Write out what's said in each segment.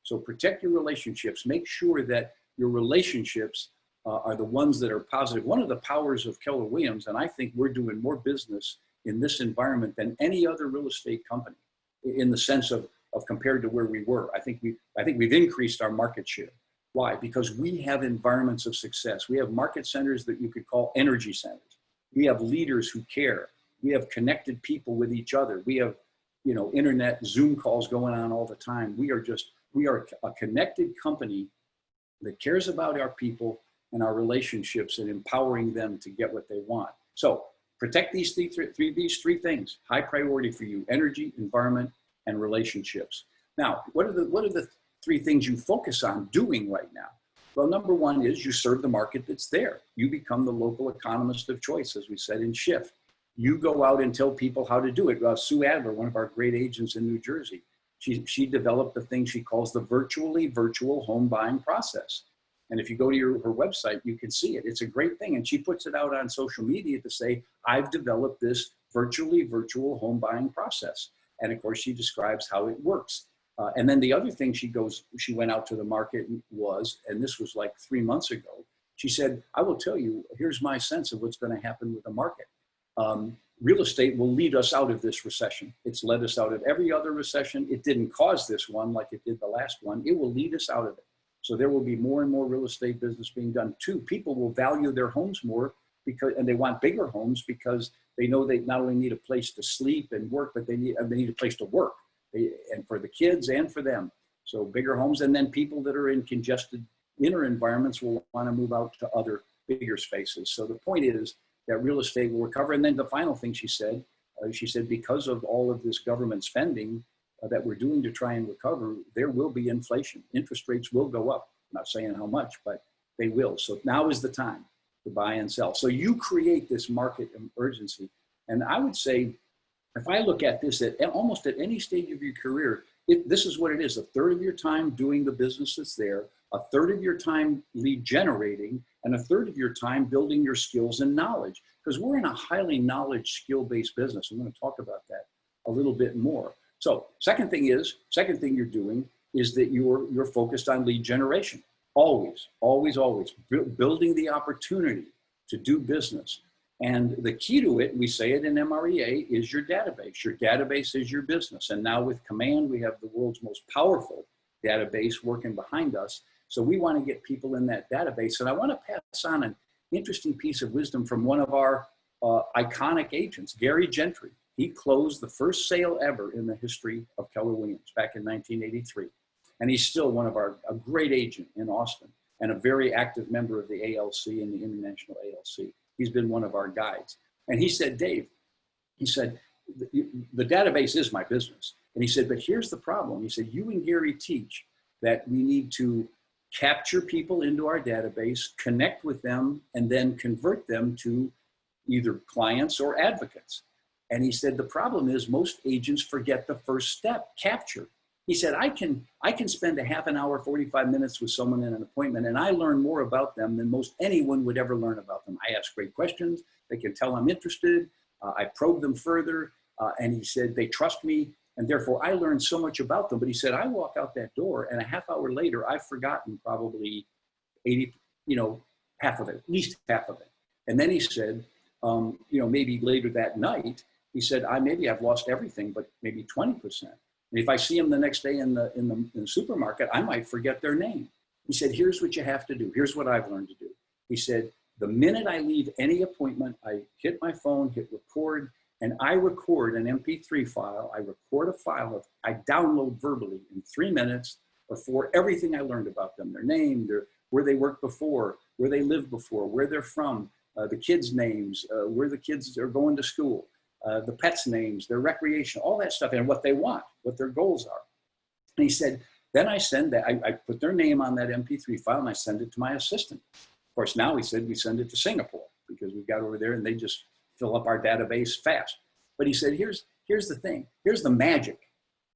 So protect your relationships. Make sure that your relationships are the ones that are positive. One of the powers of Keller Williams, and I think we're doing more business in this environment than any other real estate company, in the sense of compared to where we were. I think we've increased our market share. Why? Because we have environments of success. We have market centers that you could call energy centers. We have leaders who care. We have connected people with each other. We have, internet Zoom calls going on all the time. We are a connected company that cares about our people and our relationships and empowering them to get what they want. So protect these three things, high priority for you: energy, environment, and relationships. Now, what are the three things you focus on doing right now? Well, number one is you serve the market that's there. You become the local economist of choice, as we said in Shift. You go out and tell people how to do it. Sue Adler, one of our great agents in New Jersey, she developed the thing she calls the virtual home buying process. And if you go to her website, you can see it. It's a great thing. And she puts it out on social media to say, I've developed this virtual home buying process. And of course, she describes how it works. And then the other thing she went out to the market was, and this was like 3 months ago, she said, I will tell you, here's my sense of what's going to happen with the market. Real estate will lead us out of this recession. It's led us out of every other recession. It didn't cause this one like it did the last one. It will lead us out of it. So there will be more and more real estate business being done. Two, people will value their homes more and they want bigger homes because they know they not only need a place to sleep and work, but they need a place to work. And for the kids and for them. So bigger homes, and then people that are in congested inner environments will want to move out to other bigger spaces. So the point is that real estate will recover. And then the final thing she said, because of all of this government spending that we're doing to try and recover, there will be inflation. Interest rates will go up. I'm not saying how much, but they will. So now is the time to buy and sell. So you create this market urgency. And I would say, if I look at this almost at any stage of your career, this is what it is: a third of your time doing the business that's there, a third of your time lead generating, and a third of your time building your skills and knowledge. Because we're in a highly knowledge skill-based business. I'm going to talk about that a little bit more. So second thing you're doing is that you're focused on lead generation. Always, building the opportunity to do business. And the key to it, we say it in MREA, is your database. Your database is your business. And now with Command, we have the world's most powerful database working behind us. So we want to get people in that database. And I want to pass on an interesting piece of wisdom from one of our iconic agents, Gary Gentry. He closed the first sale ever in the history of Keller Williams back in 1983. And he's still a great agent in Austin and a very active member of the ALC and the International ALC. He's been one of our guides. And he said, Dave, he said, the database is my business. And he said, but here's the problem. He said, you and Gary teach that we need to capture people into our database, connect with them, and then convert them to either clients or advocates. And he said, the problem is most agents forget the first step, capture. He said, I can spend a half an hour, 45 minutes with someone in an appointment, and I learn more about them than most anyone would ever learn about them. I ask great questions. They can tell I'm interested. I probe them further. And he said, they trust me, and therefore I learn so much about them. But he said, I walk out that door, and a half hour later, I've forgotten probably 80, half of it, at least half of it. And then he said, maybe later that night, he said, maybe I've lost everything, but maybe 20%. And if I see them the next day in the supermarket, I might forget their name. He said, here's what you have to do. Here's what I've learned to do. He said, the minute I leave any appointment, I hit my phone, hit record, and I record an MP3 file. I record a file I download verbally in 3 minutes or 4, everything I learned about them, their name, where they worked before, where they lived before, where they're from, the kids' names, where the kids are going to school. The pets' names, their recreation, all that stuff, and what they want, what their goals are. And he said, then I send that, I put their name on that MP3 file and I send it to my assistant. Of course, now he said we send it to Singapore because we got over there and they just fill up our database fast. But he said, here's the thing, here's the magic.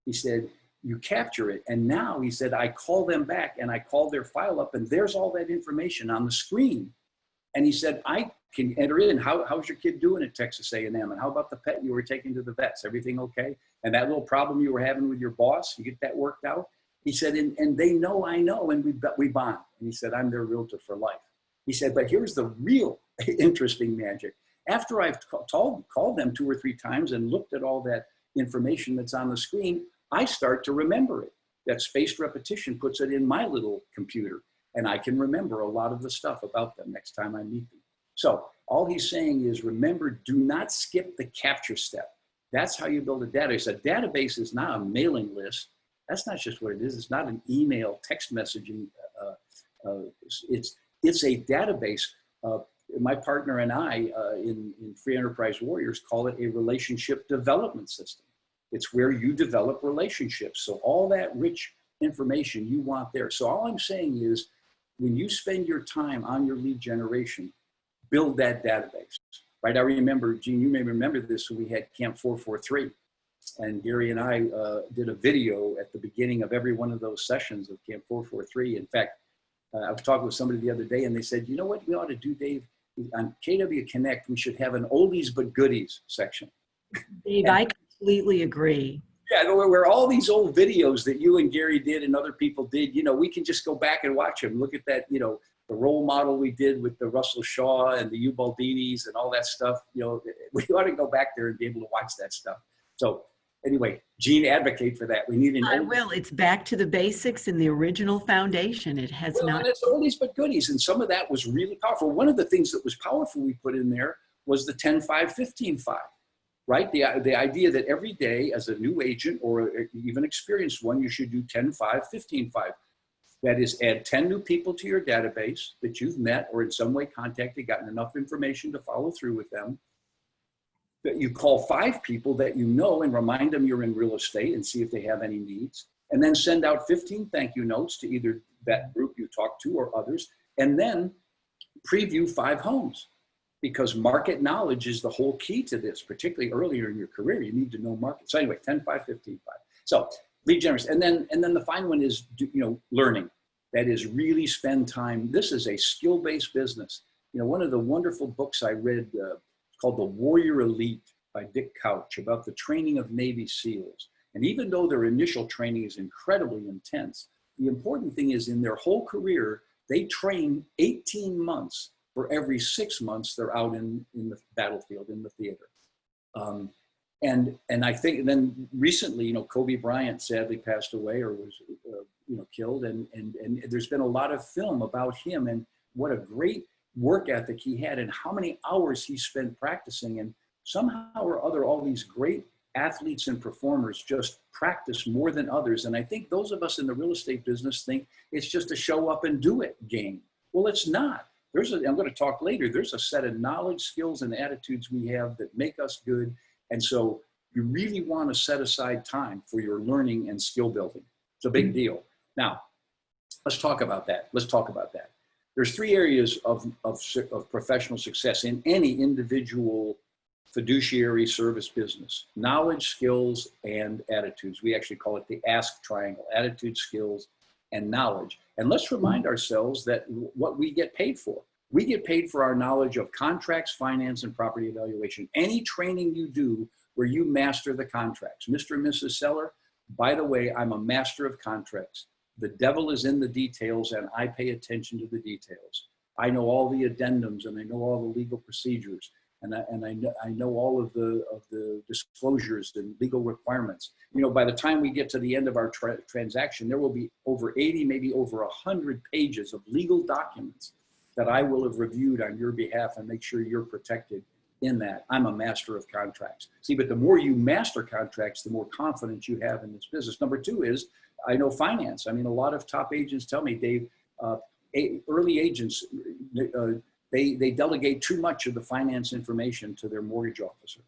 He said, you capture it. And now he said, I call them back and I call their file up and there's all that information on the screen. And he said, I can enter in, how's your kid doing at Texas A&M? And how about the pet you were taking to the vets? Everything okay? And that little problem you were having with your boss, you get that worked out? He said, and they know I know, and we bond. And he said, I'm their realtor for life. He said, but here's the real interesting magic. After I've called them 2 or 3 times and looked at all that information that's on the screen, I start to remember it. That spaced repetition puts it in my little computer, and I can remember a lot of the stuff about them next time I meet them. So all he's saying is, remember, do not skip the capture step. That's how you build a database. A database is not a mailing list. That's not just what it is. It's not an email, text messaging. It's a database. My partner and I in Free Enterprise Warriors call it a relationship development system. It's where you develop relationships. So all that rich information you want there. So all I'm saying is, when you spend your time on your lead generation, build that database, right? I remember, Gene, you may remember this, when we had Camp 443. And Gary and I did a video at the beginning of every one of those sessions of Camp 443. In fact, I was talking with somebody the other day, and they said, you know what we ought to do, Dave? On KW Connect, we should have an oldies but goodies section. Dave, I completely agree. Yeah, where all these old videos that you and Gary did and other people did, we can just go back and watch them. Look at that, the role model we did with the Russell Shaw and the Ubaldinis and all that stuff. We ought to go back there and be able to watch that stuff. So anyway, Gene, advocate for that. We need an. I will. It's back to the basics and the original foundation. It has not. And it's oldies but goodies, and some of that was really powerful. One of the things that was powerful we put in there was the 10-5-15-5. Right? The idea that every day as a new agent or even experienced one, you should do 10-5-15-5. That is, add 10 new people to your database that you've met or in some way contacted, gotten enough information to follow through with them. That you call 5 people that you know and remind them you're in real estate and see if they have any needs. And then send out 15 thank you notes to either that group you talked to or others. And then preview 5 homes. Because market knowledge is the whole key to this, particularly earlier in your career. You need to know market. So anyway, 10-5-15-5. So lead generation, and then the final one is learning. That is, really spend time. This is a skill-based business. One of the wonderful books I read called The Warrior Elite by Dick Couch about the training of Navy SEALs. And even though their initial training is incredibly intense, the important thing is in their whole career, they train 18 months. For every 6 months, they're out in the battlefield, in the theater. And I think then recently, Kobe Bryant sadly passed away or was, killed. And there's been a lot of film about him and what a great work ethic he had and how many hours he spent practicing. And somehow or other, all these great athletes and performers just practice more than others. And I think those of us in the real estate business think it's just a show up and do it game. Well, it's not. I'm going to talk later, there's a set of knowledge, skills, and attitudes we have that make us good. And so you really want to set aside time for your learning and skill building. It's a big deal. Now, let's talk about that. There's 3 areas of professional success in any individual fiduciary service business: knowledge, skills, and attitudes. We actually call it the ASK triangle: attitude, skills, and knowledge. And let's remind ourselves that what we get paid for. We get paid for our knowledge of contracts, finance, and property evaluation. Any training you do where you master the contracts. Mr. and Mrs. Seller, by the way, I'm a master of contracts. The devil is in the details, and I pay attention to the details. I know all the addendums, and I know all the legal procedures, and I know all of the disclosures and legal requirements. By the time we get to the end of our transaction, there will be over 80, maybe over 100 pages of legal documents that I will have reviewed on your behalf and make sure you're protected in that. I'm a master of contracts. See, but the more you master contracts, the more confidence you have in this business. Number 2 is, I know finance. I mean, a lot of top agents tell me, Dave, early agents, they delegate too much of the finance information to their mortgage officer.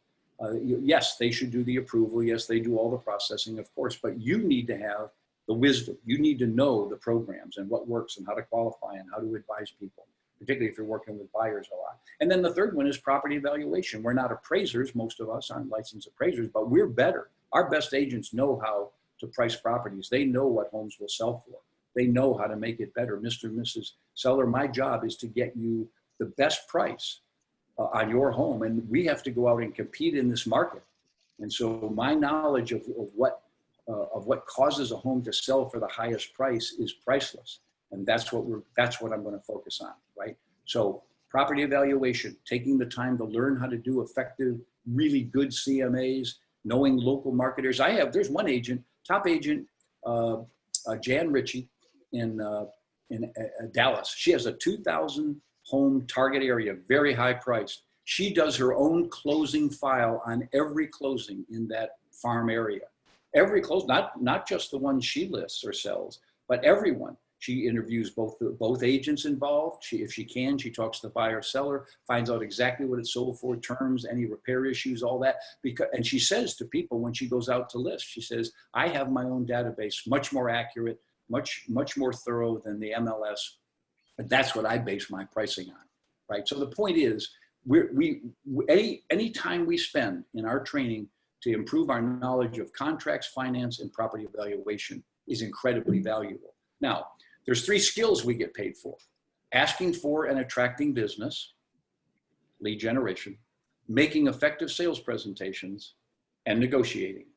Yes, they should do the approval. Yes, they do all the processing, of course, but you need to have the wisdom. You need to know the programs and what works and how to qualify and how to advise people, particularly if you're working with buyers a lot. And then the third one is property evaluation. We're not appraisers. Most of us aren't licensed appraisers, but we're better. Our best agents know how to price properties. They know what homes will sell for. They know how to make it better. Mr. and Mrs. Seller, my job is to get you the best price on your home. And we have to go out and compete in this market. And so my knowledge of what of what causes a home to sell for the highest price is priceless. And that's what I'm going to focus on, right? So property evaluation, taking the time to learn how to do effective, really good CMAs, knowing local marketers. There's one agent, top agent, Jan Ritchie in Dallas. She has a 2,000 home target area, very high priced. She does her own closing file on every closing in that farm area. Every close, not just the one she lists or sells, but everyone. She interviews both agents involved. If she can, she talks to the buyer seller, finds out exactly what it sold for, terms, any repair issues, all that. And she says to people when she goes out to list, she says, I have my own database, much more accurate, much more thorough than the MLS. And that's what I base my pricing on, right? So the point is, any time we spend in our training to improve our knowledge of contracts, finance, and property evaluation is incredibly valuable. Now, there's 3 skills we get paid for: asking for and attracting business, lead generation, making effective sales presentations, and negotiating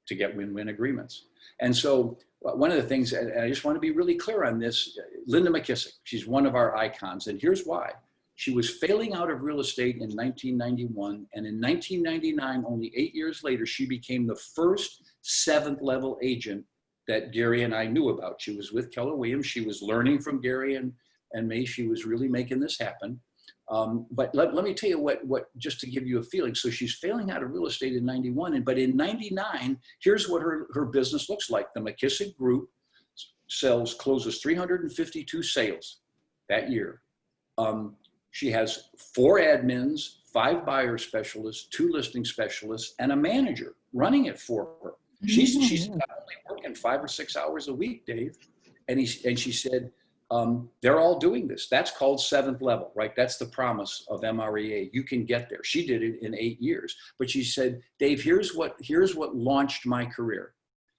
to get win-win agreements. And so one of the things, and I just want to be really clear on this, Linda McKissick, she's one of our icons, and here's why. She was failing out of real estate in 1991, and in 1999, only 8 years later, she became the first 7th level agent that Gary and I knew about. She was with Keller Williams. She was learning from Gary and me. She was really making this happen. But let me tell you what, just to give you a feeling. So she's failing out of real estate in 91, but in 99, here's what her business looks like. The McKissick Group closes 352 sales that year. She has 4 admins, 5 buyer specialists, 2 listing specialists, and a manager running it for her. She's not only working 5 or 6 hours a week, Dave. And she said, they're all doing this. That's called 7th level, right? That's the promise of MREA. You can get there. She did it in 8 years. But she said, Dave, here's what launched my career.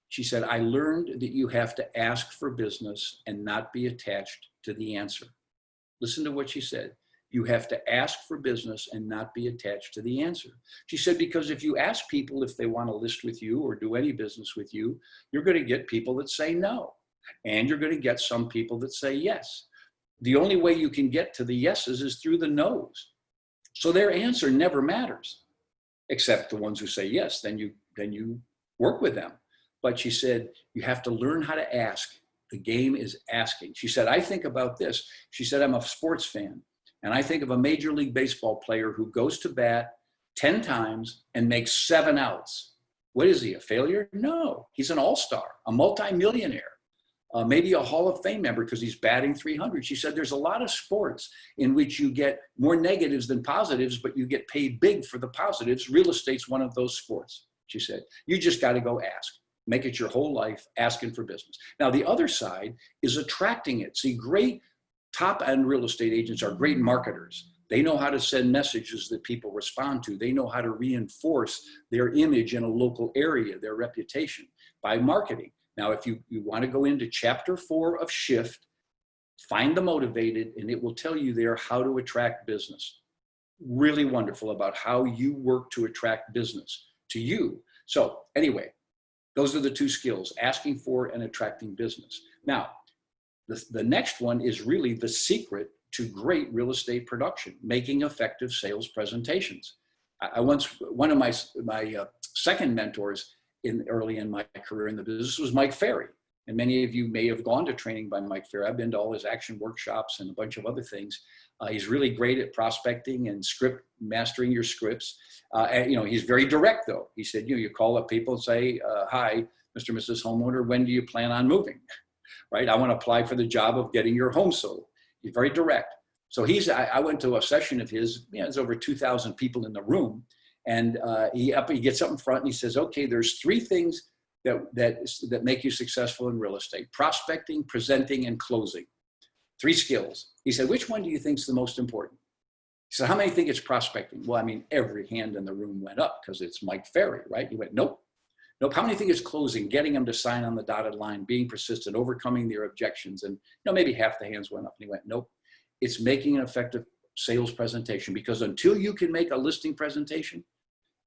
She said, I learned that you have to ask for business and not be attached to the answer. Listen to what she said. You have to ask for business and not be attached to the answer. She said, because if you ask people if they want to list with you or do any business with you, you're going to get people that say no. And you're going to get some people that say yes. The only way you can get to the yeses is through the no's. So their answer never matters, except the ones who say yes. Then you work with them. But she said, you have to learn how to ask. The game is asking. She said, I think about this. She said, I'm a sports fan. And I think of a Major League Baseball player who goes to bat 10 times and makes 7 outs. What is he, a failure? No, he's an all-star, a multimillionaire, maybe a Hall of Fame member because he's batting 300. She said there's a lot of sports in which you get more negatives than positives, but you get paid big for the positives. Real estate's one of those sports, she said. You just got to go ask. Make it your whole life asking for business. Now, the other side is attracting it. See, great top-end real estate agents are great marketers. They know how to send messages that people respond to. They know how to reinforce their image in a local area, their reputation, by marketing. Now, if you want to go into chapter 4 of Shift, find the motivated, and it will tell you there how to attract business. Really wonderful about how you work to attract business to you. So anyway, those are the 2 skills, asking for and attracting business. Now, the next one is really the secret to great real estate production, making effective sales presentations. One of my second mentors early in my career in the business was Mike Ferry. And many of you may have gone to training by Mike Ferry. I've been to all his action workshops and a bunch of other things. He's really great at prospecting and mastering your scripts. And, he's very direct though. He said, you call up people and say, hi, Mr. and Mrs. Homeowner, when do you plan on moving? Right? I want to apply for the job of getting your home sold. He's very direct. So I went to a session of his, there's over 2,000 people in the room. And he gets up in front and he says, okay, there's 3 things that make you successful in real estate: prospecting, presenting, and closing. 3 skills. He said, which one do you think is the most important? He said, how many think it's prospecting? Well, I mean, every hand in the room went up because it's Mike Ferry, right? He went, nope. Nope. How many think it's closing, getting them to sign on the dotted line, being persistent, overcoming their objections? And maybe half the hands went up. And he went, nope. It's making an effective sales presentation, because until you can make a listing presentation,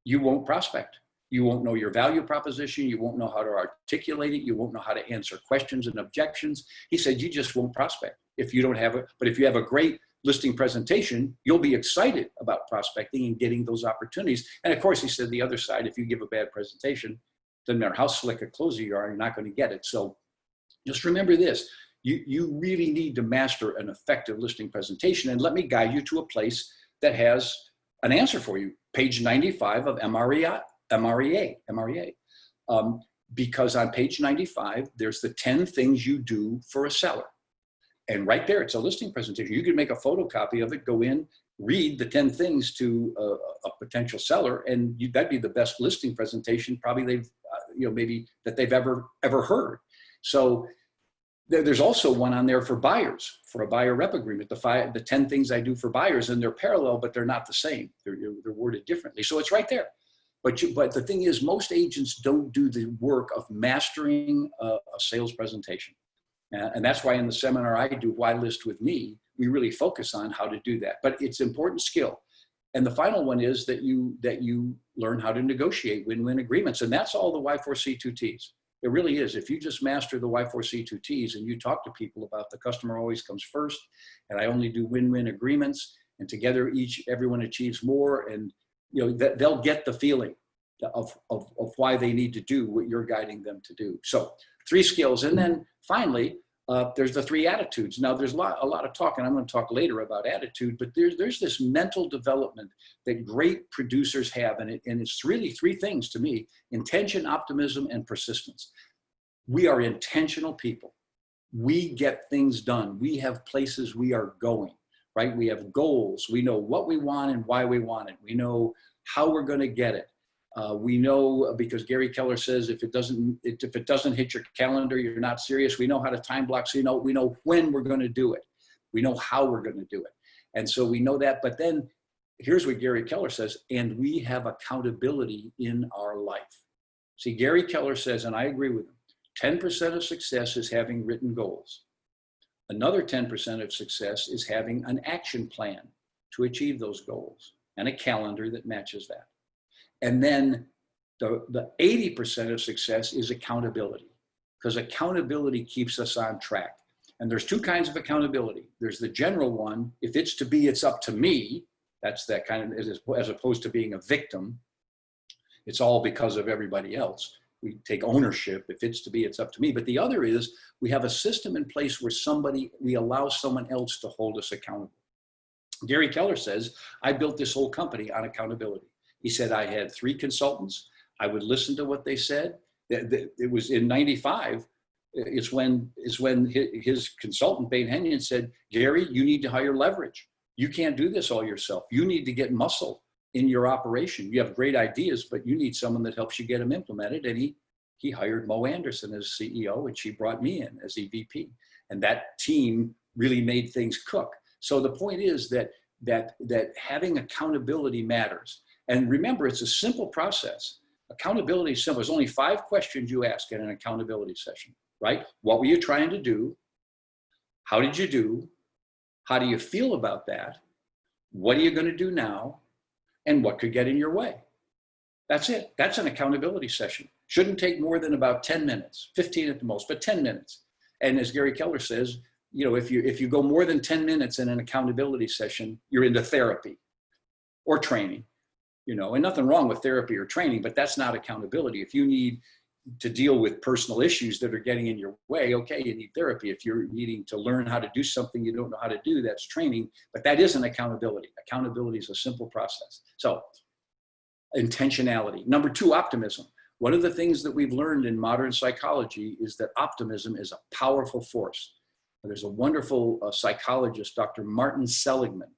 you won't prospect. You won't know your value proposition. You won't know how to articulate it. You won't know how to answer questions and objections. He said, you just won't prospect if you don't have it. But if you have a great listing presentation, you'll be excited about prospecting and getting those opportunities. And of course, he said the other side, if you give a bad presentation, doesn't matter how slick a closer you are, you're not going to get it. So just remember this, you really need to master an effective listing presentation. And let me guide you to a place that has an answer for you. Page 95 of MREA. Because on page 95, there's the 10 things you do for a seller. And right there, it's a listing presentation. You could make a photocopy of it, go in, read the 10 things to a potential seller, and that'd be the best listing presentation probably they've, maybe that they've ever heard. So there's also one on there for buyers, for a buyer rep agreement, the 10 things I do for buyers, and they're parallel, but they're not the same. They're worded differently. So it's right there. But the thing is, most agents don't do the work of mastering a sales presentation. And that's why in the seminar I do, Why List With Me, we really focus on how to do that. But it's important skill. And the final one is that you learn how to negotiate win-win agreements. And that's all the Y4C2Ts. It really is. If you just master the Y4C2Ts and you talk to people about the customer always comes first, and I only do win-win agreements, and together everyone achieves more, and they'll get the feeling of why they need to do what you're guiding them to do. So 3 skills. And then finally, there's the 3 attitudes. Now there's a lot of talk, and I'm going to talk later about attitude, but there's this mental development that great producers have. And it's really 3 things to me: intention, optimism, and persistence. We are intentional people. We get things done. We have places we are going, right? We have goals. We know what we want and why we want it. We know how we're going to get it. We know, because Gary Keller says, if it doesn't hit your calendar, you're not serious. We know how to time block. So we know when we're going to do it. We know how we're going to do it. And so we know that. But then here's what Gary Keller says, and we have accountability in our life. See, Gary Keller says, and I agree with him, 10% of success is having written goals. Another 10% of success is having an action plan to achieve those goals and a calendar that matches that. And then the 80% of success is accountability, because accountability keeps us on track. And there's 2 kinds of accountability. There's the general one: if it's to be, it's up to me. That's that kind of, as opposed to being a victim. It's all because of everybody else. We take ownership. If it's to be, it's up to me. But the other is, we have a system in place where we allow someone else to hold us accountable. Gary Keller says, I built this whole company on accountability. He said, I had 3 consultants. I would listen to what they said. It was in 95. It's when his consultant, Bain Hennion, said, Gary, you need to hire leverage. You can't do this all yourself. You need to get muscle in your operation. You have great ideas, but you need someone that helps you get them implemented. And he hired Mo Anderson as CEO, and she brought me in as EVP. And that team really made things cook. So the point is that having accountability matters. And remember, it's a simple process. Accountability is simple. There's only 5 questions you ask in an accountability session, right? What were you trying to do? How did you do? How do you feel about that? What are you going to do now? And what could get in your way? That's it. That's an accountability session. Shouldn't take more than about 10 minutes, 15 at the most, but 10 minutes. And as Gary Keller says, if you go more than 10 minutes in an accountability session, you're into therapy or training. And nothing wrong with therapy or training, but that's not accountability. If you need to deal with personal issues that are getting in your way, okay, you need therapy. If you're needing to learn how to do something you don't know how to do, that's training, but that isn't accountability. Accountability is a simple process. So intentionality. Number 2, optimism. One of the things that we've learned in modern psychology is that optimism is a powerful force. There's a wonderful psychologist, Dr. Martin Seligman,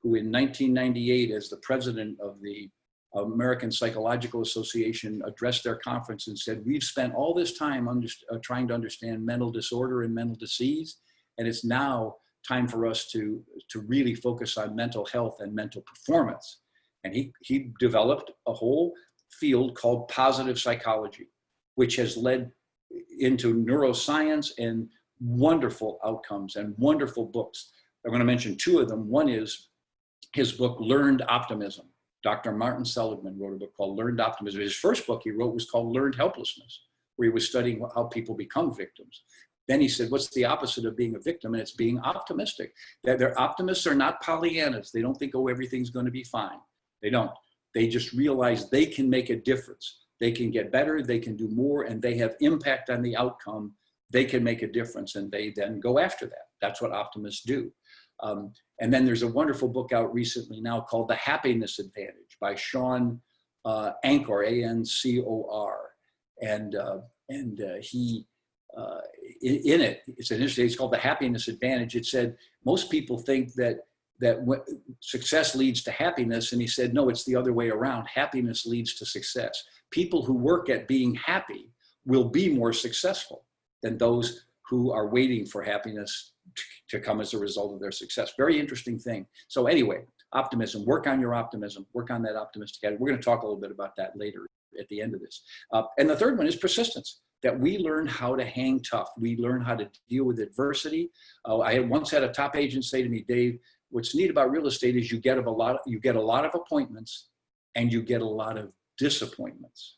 who in 1998, as the president of the American Psychological Association, addressed their conference and said, we've spent all this time trying to understand mental disorder and mental disease, and it's now time for us to really focus on mental health and mental performance. And he developed a whole field called positive psychology, which has led into neuroscience and wonderful outcomes and wonderful books. I'm going to mention 2 of them. One is his book, Learned Optimism. Dr. Martin Seligman wrote a book called Learned Optimism. His first book he wrote was called Learned Helplessness, where he was studying how people become victims. Then he said, what's the opposite of being a victim? And it's being optimistic. Their optimists are not Pollyannas. They don't think, oh, everything's going to be fine. They don't. They just realize they can make a difference. They can get better, they can do more, and they have impact on the outcome. They can make a difference, and they then go after that. That's what optimists do. And then there's a wonderful book out recently now called The Happiness Advantage by Sean Ancor, A-N-C-O-R. And he, in it, it's an interesting, it's called The Happiness Advantage. It said, most people think that success leads to happiness. And he said, no, it's the other way around. Happiness leads to success. People who work at being happy will be more successful than those who are waiting for happiness to come as a result of their success. Very interesting thing. So anyway, optimism, work on your optimism, work on that optimistic attitude. We're going to talk a little bit about that later at the end of this. And the third one is persistence, that we learn how to hang tough. We learn how to deal with adversity. I once had a top agent say to me, Dave, what's neat about real estate is you get a lot of appointments and you get a lot of disappointments.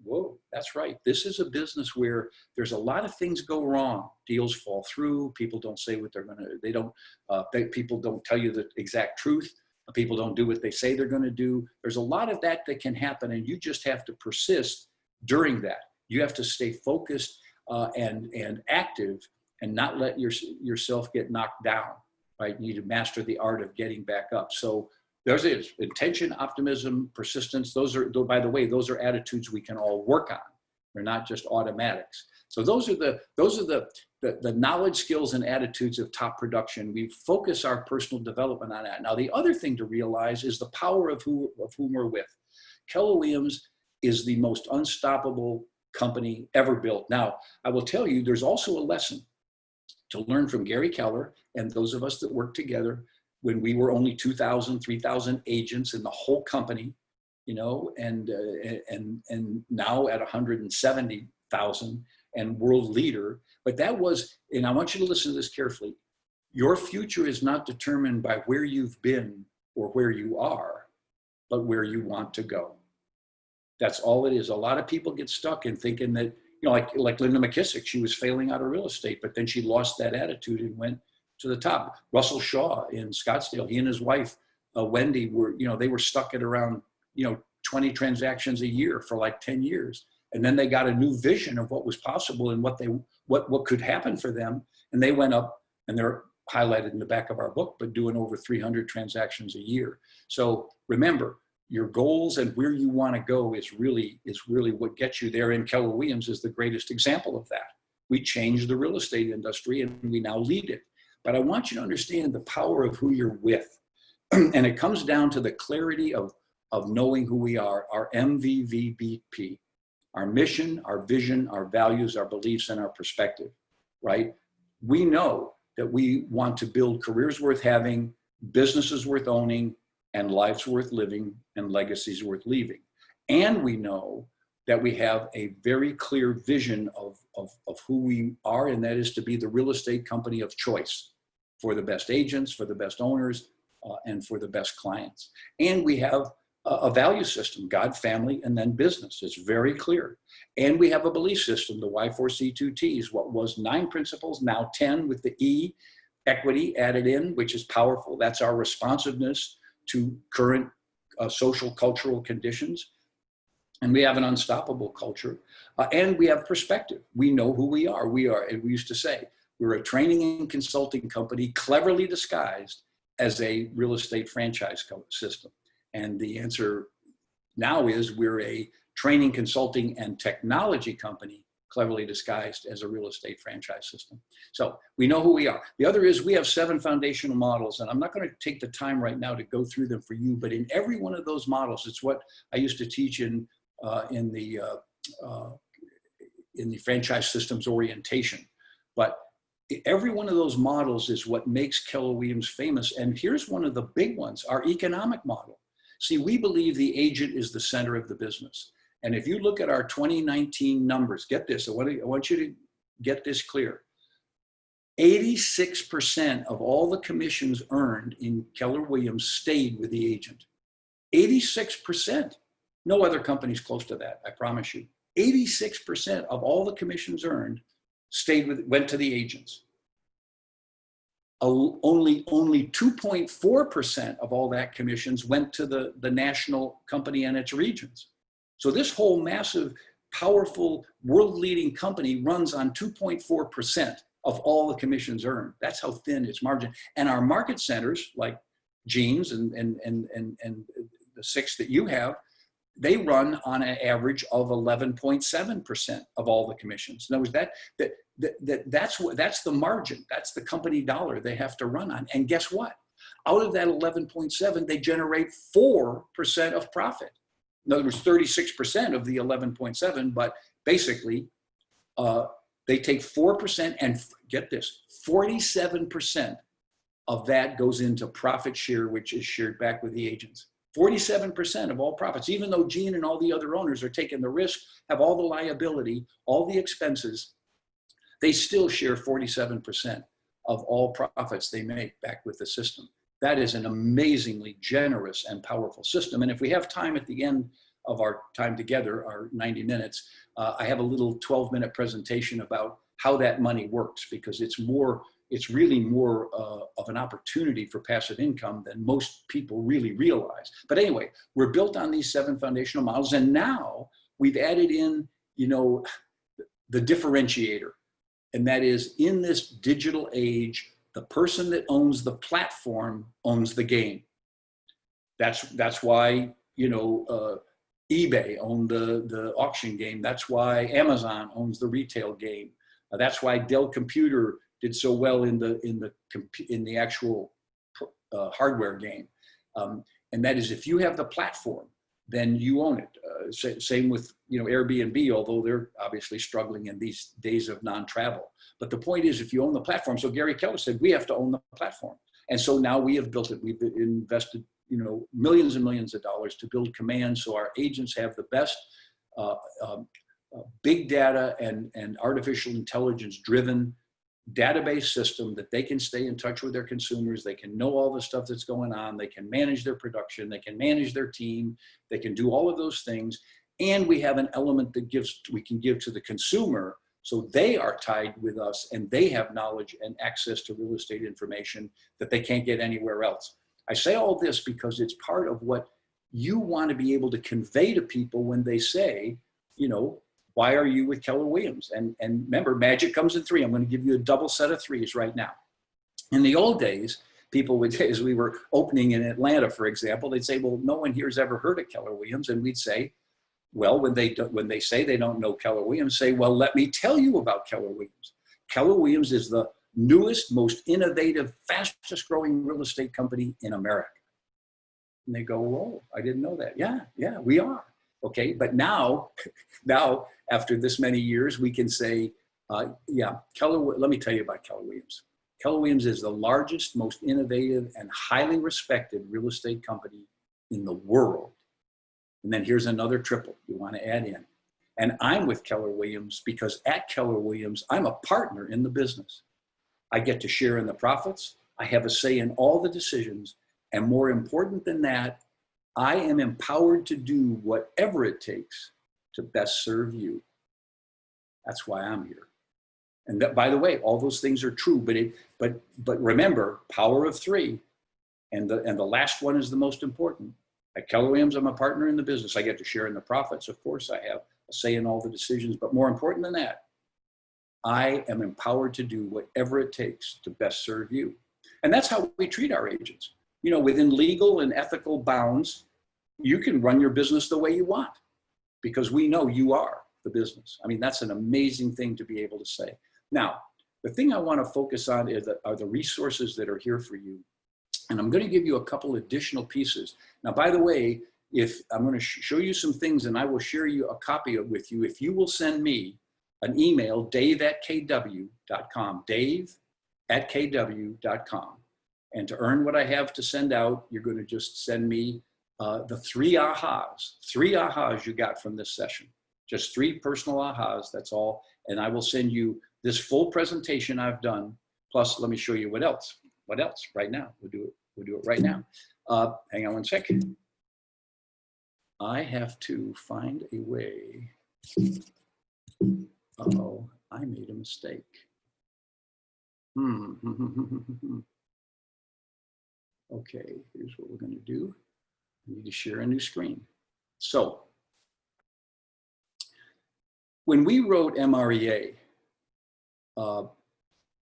Whoa, that's right. This is a business where there's a lot of things go wrong. Deals fall through. People don't say what they're going to, people don't tell you the exact truth. People don't do what they say they're going to do. There's a lot of that can happen, and you just have to persist during that. You have to stay focused and active and not let yourself get knocked down, right? You need to master the art of getting back up. So there's it. Intention, optimism, persistence. Those are, by the way, those are attitudes we can all work on. They're not just automatics. So those are the knowledge, skills, and attitudes of top production. We focus our personal development on that. Now, the other thing to realize is the power of whom we're with. Keller Williams is the most unstoppable company ever built. Now, I will tell you, there's also a lesson to learn from Gary Keller and those of us that work together when we were only 2,000, 3,000 agents in the whole company, you know, and now at 170,000 and world leader. But that was, and I want you to listen to this carefully, your future is not determined by where you've been or where you are, but where you want to go. That's all it is. A lot of people get stuck in thinking that, you know, like Linda McKissick, she was failing out of real estate, but then she lost that attitude and went to the top. Russell Shaw in Scottsdale, he and his wife, Wendy, were, you know, they were stuck at around, you know, 20 transactions a year for like 10 years. And then they got a new vision of what was possible and what could happen for them. And they went up, and they're highlighted in the back of our book, but doing over 300 transactions a year. So remember, your goals and where you want to go is really what gets you there. And Keller Williams is the greatest example of that. We changed the real estate industry and we now lead it. But I want you to understand the power of who you're with. And it comes down to the clarity of knowing who we are, our MVVBP, our mission, our vision, our values, our beliefs, and our perspective, right? We know that we want to build careers worth having, businesses worth owning, and lives worth living, and legacies worth leaving. And we know that we have a very clear vision of who we are, and that is to be the real estate company of choice for the best agents, for the best owners, and for the best clients. And we have a value system, God, family, and then business. It's very clear. And we have a belief system, the Y4C2Ts, what was 9 principles, now 10 with the E, equity added in, which is powerful. That's our responsiveness to current social, cultural conditions. And we have an unstoppable culture. And we have perspective. We know who we are. We used to say, we're a training and consulting company cleverly disguised as a real estate franchise system. And the answer now is we're a training, consulting, and technology company cleverly disguised as a real estate franchise system. So we know who we are. The other is we have 7 foundational models, and I'm not going to take the time right now to go through them for you, but in every one of those models, it's what I used to teach in the franchise systems orientation. But every one of those models is what makes Keller Williams famous. And here's one of the big ones, our economic model. See, we believe the agent is the center of the business. And if you look at our 2019 numbers, get this, I want you to get this clear. 86% of all the commissions earned in Keller Williams stayed with the agent. 86%. No other company's close to that, I promise you. 86% of all the commissions earned went to the agents. Only 2.4% of all that commissions went to the national company and its regions. So this whole massive, powerful, world-leading company runs on 2.4% of all the commissions earned. That's how thin its margin. And our market centers, like Jeans and the 6 that you have, they run on an average of 11.7% of all the commissions. In other words, that's the margin. That's the company dollar they have to run on. And guess what? Out of that 11.7, they generate 4% of profit. In other words, 36% of the 11.7, but basically they take 4% and get this, 47% of that goes into profit share, which is shared back with the agents. 47% of all profits, even though Gene and all the other owners are taking the risk, have all the liability, all the expenses, they still share 47% of all profits they make back with the system. That is an amazingly generous and powerful system. And if we have time at the end of our time together, our 90 minutes, I have a little 12-minute presentation about how that money works, because it's really more of an opportunity for passive income than most people really realize. But anyway, we're built on these 7 foundational models, and now we've added in, the differentiator. And that is, in this digital age, the person that owns the platform owns the game. That's why, eBay owned the auction game. That's why Amazon owns the retail game. That's why Dell Computer did so well in the actual hardware game. And that is, if you have the platform, then you own it. Same with Airbnb, although they're obviously struggling in these days of non-travel. But the point is, if you own the platform, so Gary Keller said, we have to own the platform. And so now we have built it. We've invested millions and millions of dollars to build Command, so our agents have the best big data and artificial intelligence driven database system that they can stay in touch with their consumers. They can know all the stuff that's going on. They can manage their production. They can manage their team. They can do all of those things. And we have an element that we can give to the consumer, so they are tied with us and they have knowledge and access to real estate information that they can't get anywhere else. I say all this because it's part of what you want to be able to convey to people when they say, why are you with Keller Williams? And remember, magic comes in 3. I'm going to give you a double set of 3s right now. In the old days, people would, as we were opening in Atlanta, for example, they'd say, well, no one here's ever heard of Keller Williams. And we'd say, well, when they say they don't know Keller Williams, say, well, let me tell you about Keller Williams. Keller Williams is the newest, most innovative, fastest growing real estate company in America. And they go, whoa, I didn't know that. Yeah, we are. Okay, but now after this many years, we can say, Keller, let me tell you about Keller Williams. Keller Williams is the largest, most innovative, and highly respected real estate company in the world. And then here's another triple you want to add in. And I'm with Keller Williams because at Keller Williams, I'm a partner in the business. I get to share in the profits. I have a say in all the decisions. And more important than that, I am empowered to do whatever it takes to best serve you. That's why I'm here. And that, by the way, all those things are true, but remember, power of 3. And the last one is the most important. At Keller Williams, I'm a partner in the business. I get to share in the profits. Of course, I have a say in all the decisions, but more important than that, I am empowered to do whatever it takes to best serve you. And that's how we treat our agents. Within legal and ethical bounds, you can run your business the way you want because we know you are the business. I mean, that's an amazing thing to be able to say. Now, the thing I want to focus on are the resources that are here for you. And I'm going to give you a couple additional pieces. Now, by the way, if I'm going to show you some things and I will share you a copy of with you, if you will send me an email, dave@kw.com, dave@kw.com. And to earn what I have to send out, you're going to just send me the 3 ahas you got from this session. Just 3 personal ahas, that's all. And I will send you this full presentation I've done. Plus, let me show you what else right now. We'll do it right now. Hang on one second. I have to find a way. Uh-oh, I made a mistake. Okay, here's what we're going to do. I need to share a new screen. So when we wrote MREA,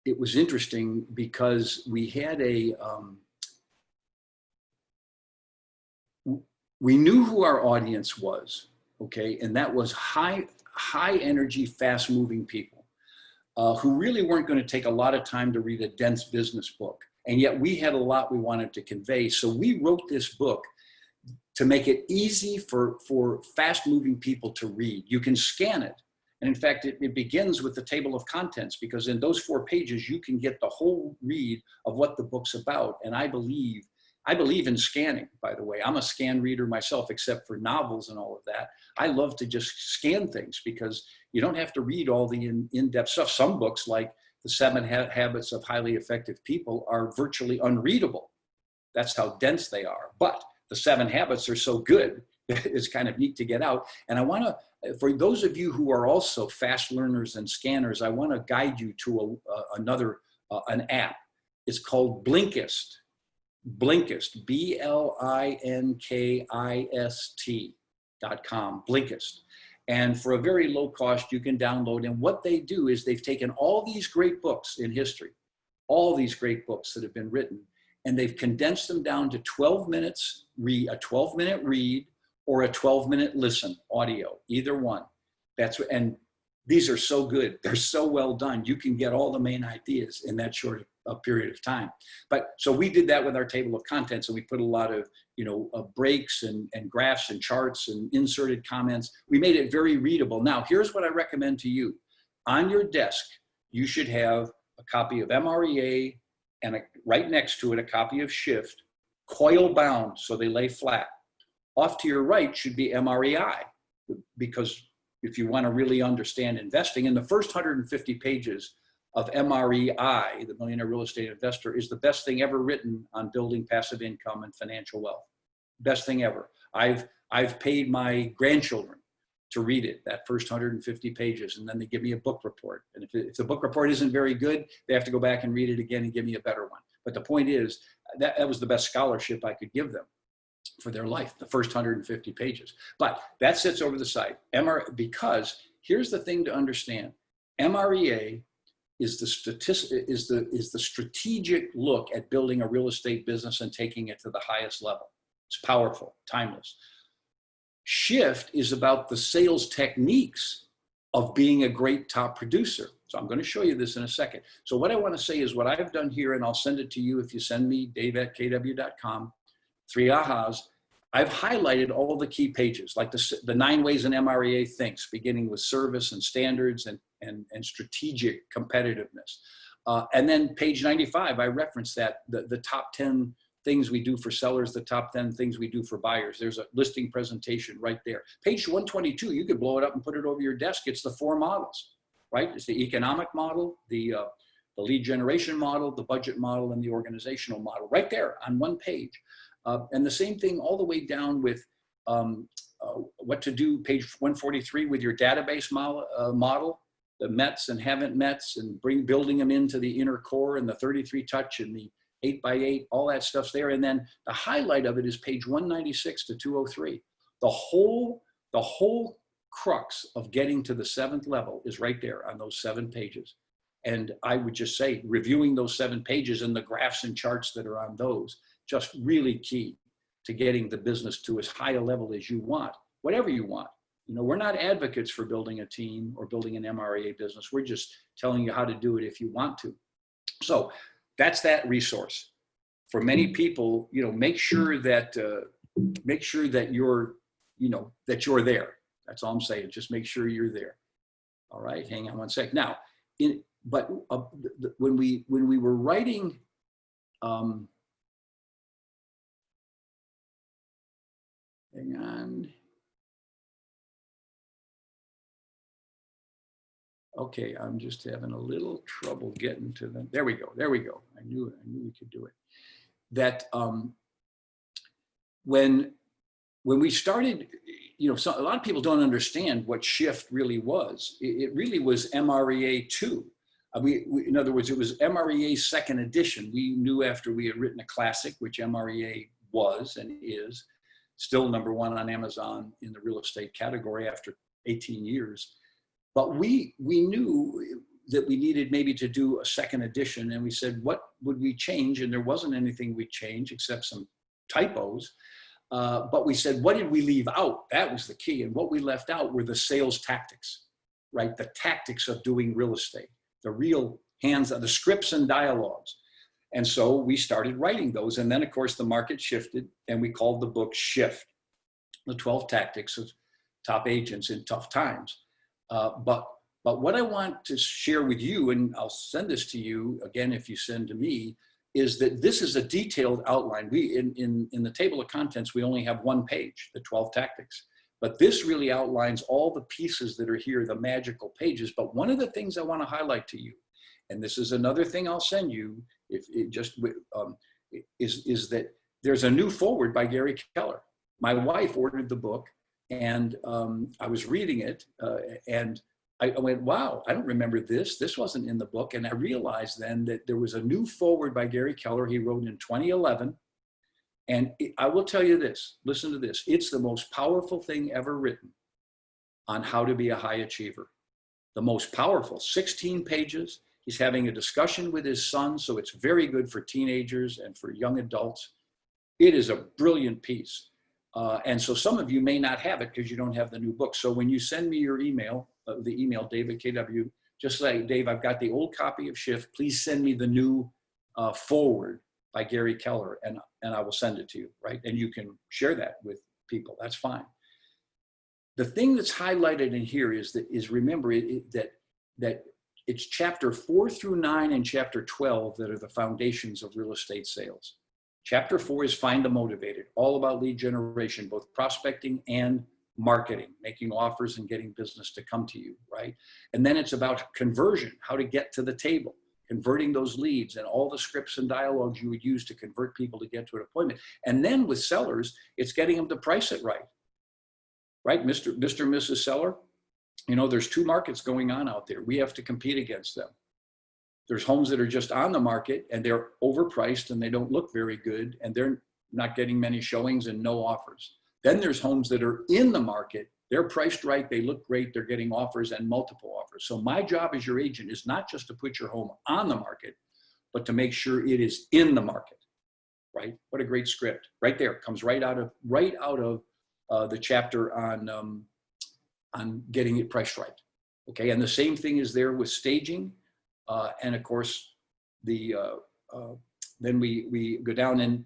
it was interesting because we had we knew who our audience was, okay? And that was high energy, fast moving people who really weren't going to take a lot of time to read a dense business book. And yet we had a lot we wanted to convey. So we wrote this book to make it easy for fast moving people to read. You can scan it. And in fact, it begins with the table of contents, because in those 4 pages, you can get the whole read of what the book's about. And I believe in scanning, by the way. I'm a scan reader myself, except for novels and all of that. I love to just scan things because you don't have to read all the in-depth stuff. Some books, like The 7 Habits of Highly Effective People, are virtually unreadable. That's how dense they are. But the 7 habits are so good, it's kind of neat to get out. And I want to, for those of you who are also fast learners and scanners, I want to guide you to an app. It's called Blinkist. Blinkist, BLINKIST.com, Blinkist. And for a very low cost, you can download. And what they do is they've taken all these great books in history, all these great books that have been written, and they've condensed them down to 12 minutes, a 12-minute read or a 12-minute listen, audio, either one. And these are so good. They're so well done. You can get all the main ideas in that short period of time. But so we did that with our table of contents, and we put a lot of, breaks and graphs and charts and inserted comments. We made it very readable. Now, here's what I recommend to you. On your desk, you should have a copy of MREA and right next to it, a copy of Shift, coil bound so they lay flat. Off to your right should be MREI, because if you want to really understand investing, in the first 150 pages of MREI, the Millionaire Real Estate Investor, is the best thing ever written on building passive income and financial wealth. Best thing ever. I've paid my grandchildren to read it, that first 150 pages, and then they give me a book report. And if the book report isn't very good, they have to go back and read it again and give me a better one. But the point is, that was the best scholarship I could give them for their life, the first 150 pages. But that sits over the side. Because here's the thing to understand. MREA is the strategic look at building a real estate business and taking it to the highest level. It's powerful, timeless. Shift is about the sales techniques of being a great top producer. So I'm going to show you this in a second. So what I want to say is what I've done here, and I'll send it to you if you send me dave@kw.com, 3 ahas. I've highlighted all the key pages, like the 9 ways an MREA thinks, beginning with service and standards and strategic competitiveness. And then page 95, I referenced that, the top 10 things we do for sellers, the top 10 things we do for buyers. There's a listing presentation right there. Page 122, you could blow it up and put it over your desk. It's the 4 models, right? It's the economic model, the lead generation model, the budget model, and the organizational model, right there on one page. And the same thing all the way down with what to do, page 143, with your database model, the METs and haven't METs, and building them into the inner core, and the 33 touch and the 8x8, all that stuff's there. And then the highlight of it is page 196 to 203. The whole crux of getting to the 7th level is right there on those 7 pages. And I would just say, reviewing those 7 pages and the graphs and charts that are on those, just really key to getting the business to as high a level as you want, whatever you want. We're not advocates for building a team or building an MREA business. We're just telling you how to do it if you want to. So that's that resource. For many people, make sure that you're, that you're there. That's all I'm saying. Just make sure you're there. All right, hang on one sec. Now, when we were writing, hang on. Okay, I'm just having a little trouble getting to them. There we go. I knew we could do it. That when when we started, a lot of people don't understand what Shift really was. It really was MREA 2. In other words, it was MREA second edition. We knew after we had written a classic, which MREA was and is, still #1 on Amazon in the real estate category after 18 years. But we knew that we needed maybe to do a second edition, and we said, what would we change? And there wasn't anything we'd change except some typos. But we said, what did we leave out? That was the key. And what we left out were the sales tactics, right? The tactics of doing real estate, the real hands-on, the scripts and dialogues. And so we started writing those. And then, of course, the market shifted, and we called the book Shift, the 12 Tactics of Top Agents in Tough Times. But what I want to share with you, and I'll send this to you, again, if you send to me, is that this is a detailed outline. We, in the table of contents, we only have one page, the 12 Tactics. But this really outlines all the pieces that are here, the magical pages. But one of the things I want to highlight to you, and this is another thing I'll send you, is that there's a new foreword by Gary Keller. My wife ordered the book, and I was reading it, and I went, wow, I don't remember this. This wasn't in the book. And I realized then that there was a new foreword by Gary Keller he wrote in 2011. And I will tell you this, listen to this. It's the most powerful thing ever written on how to be a high achiever. The most powerful, 16 pages. He's having a discussion with his son, so it's very good for teenagers and for young adults. It is a brilliant piece. And so some of you may not have it because you don't have the new book. So when you send me your email, the email, David KW, just say, Dave, I've got the old copy of Shift. Please send me the new foreword by Gary Keller, and I will send it to you, right? And you can share that with people. That's fine. The thing that's highlighted in here is remember that it's chapter 4 through 9 and chapter 12 that are the foundations of real estate sales. Chapter 4 is Find the Motivated, all about lead generation, both prospecting and marketing, making offers and getting business to come to you, right? And then it's about conversion, how to get to the table, converting those leads and all the scripts and dialogues you would use to convert people to get to an appointment. And then with sellers, it's getting them to price it right, right? Mr. and Mrs. Seller, there's two markets going on out there. We have to compete against them. There's homes that are just on the market and they're overpriced and they don't look very good and they're not getting many showings and no offers. Then there's homes that are in the market, they're priced right, they look great, they're getting offers and multiple offers. So my job as your agent is not just to put your home on the market, but to make sure it is in the market, right? What a great script. Right there, comes right out of the chapter on getting it priced right. Okay, and the same thing is there with staging. And of course, then we go down and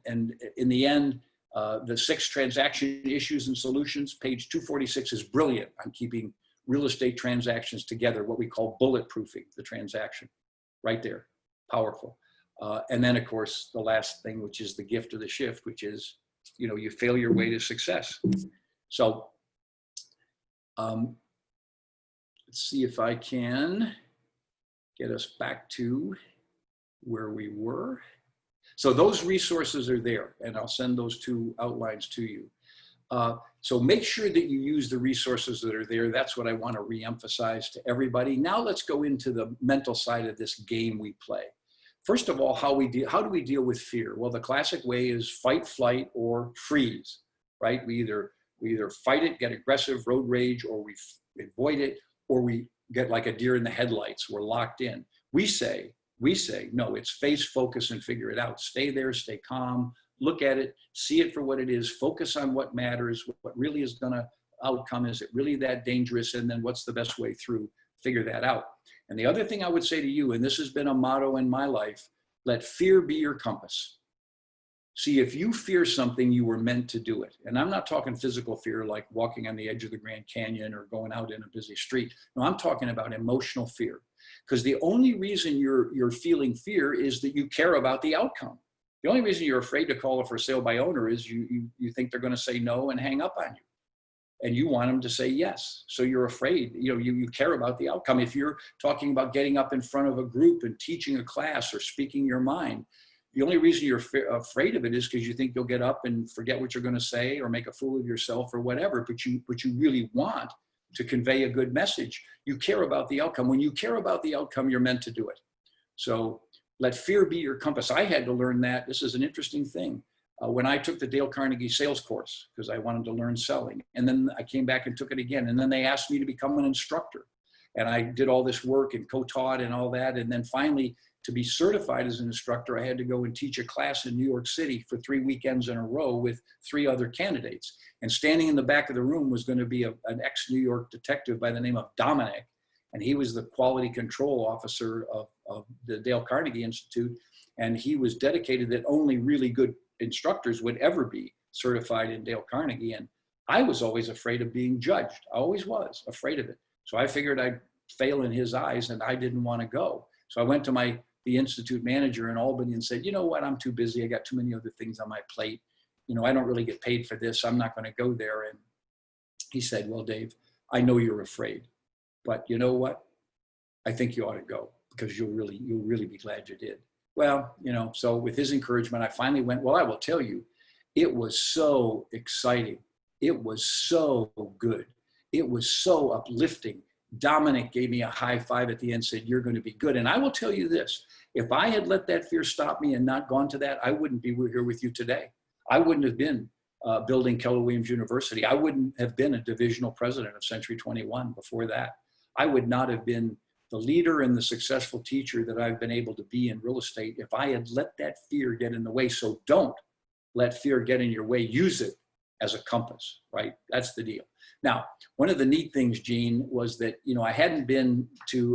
in the end, the 6 transaction issues and solutions, page 246 is brilliant on keeping real estate transactions together, what we call bulletproofing the transaction, right there, powerful. And then of course, the last thing, which is the gift of the shift, which is, you fail your way to success. So let's see if I can get us back to where we were. So those resources are there, and I'll send those 2 outlines to you. So make sure that you use the resources that are there. That's what I want to reemphasize to everybody. Now let's go into the mental side of this game we play. First of all, how do we deal with fear? Well, the classic way is fight, flight, or freeze, right? We either fight it, get aggressive, road rage, or we avoid it, or we get like a deer in the headlights. We're locked in. We say, no, it's face, focus, and figure it out. Stay there, stay calm, look at it, see it for what it is, focus on what matters, what really is gonna outcome. Is it really that dangerous? And then what's the best way through? Figure that out. And the other thing I would say to you, and this has been a motto in my life, let fear be your compass. See, if you fear something, you were meant to do it. And I'm not talking physical fear like walking on the edge of the Grand Canyon or going out in a busy street. No, I'm talking about emotional fear. Because the only reason you're feeling fear is that you care about the outcome. The only reason you're afraid to call a for sale by owner is you think they're going to say no and hang up on you. And you want them to say yes. So you're afraid, you care about the outcome. If you're talking about getting up in front of a group and teaching a class or speaking your mind, the only reason you're afraid of it is because you think you'll get up and forget what you're going to say or make a fool of yourself or whatever, but you really want to convey a good message. You care about the outcome. When you care about the outcome, you're meant to do it. So let fear be your compass. I had to learn that. This is an interesting thing. When I took the Dale Carnegie sales course, because I wanted to learn selling, and then I came back and took it again, and then they asked me to become an instructor, and I did all this work and co-taught and all that, and then finally, to be certified as an instructor, I had to go and teach a class in New York City for 3 weekends in a row with 3 other candidates. And standing in the back of the room was going to be an ex-New York detective by the name of Dominic, and he was the quality control officer of the Dale Carnegie Institute, and he was dedicated that only really good instructors would ever be certified in Dale Carnegie. And I was always afraid of being judged. I always was afraid of it. So I figured I'd fail in his eyes, and I didn't want to go. So I went to the institute manager in Albany and said, you know what, I'm too busy. I got too many other things on my plate. You know, I don't really get paid for this. I'm not going to go there. And he said, well, Dave, I know you're afraid, but you know what? I think you ought to go because you'll really be glad you did. Well, you know, so with his encouragement, I finally went. Well, I will tell you, it was so exciting. It was so good. It was so uplifting. Dominic gave me a high five at the end, said, you're going to be good. And I will tell you this, if I had let that fear stop me and not gone to that, I wouldn't be here with you today. I wouldn't have been building Keller Williams University. I wouldn't have been a divisional president of Century 21 before that. I would not have been the leader and the successful teacher that I've been able to be in real estate if I had let that fear get in the way. So don't let fear get in your way. Use it as a compass, right? That's the deal. Now, one of the neat things, Gene, was that, you know, I hadn't been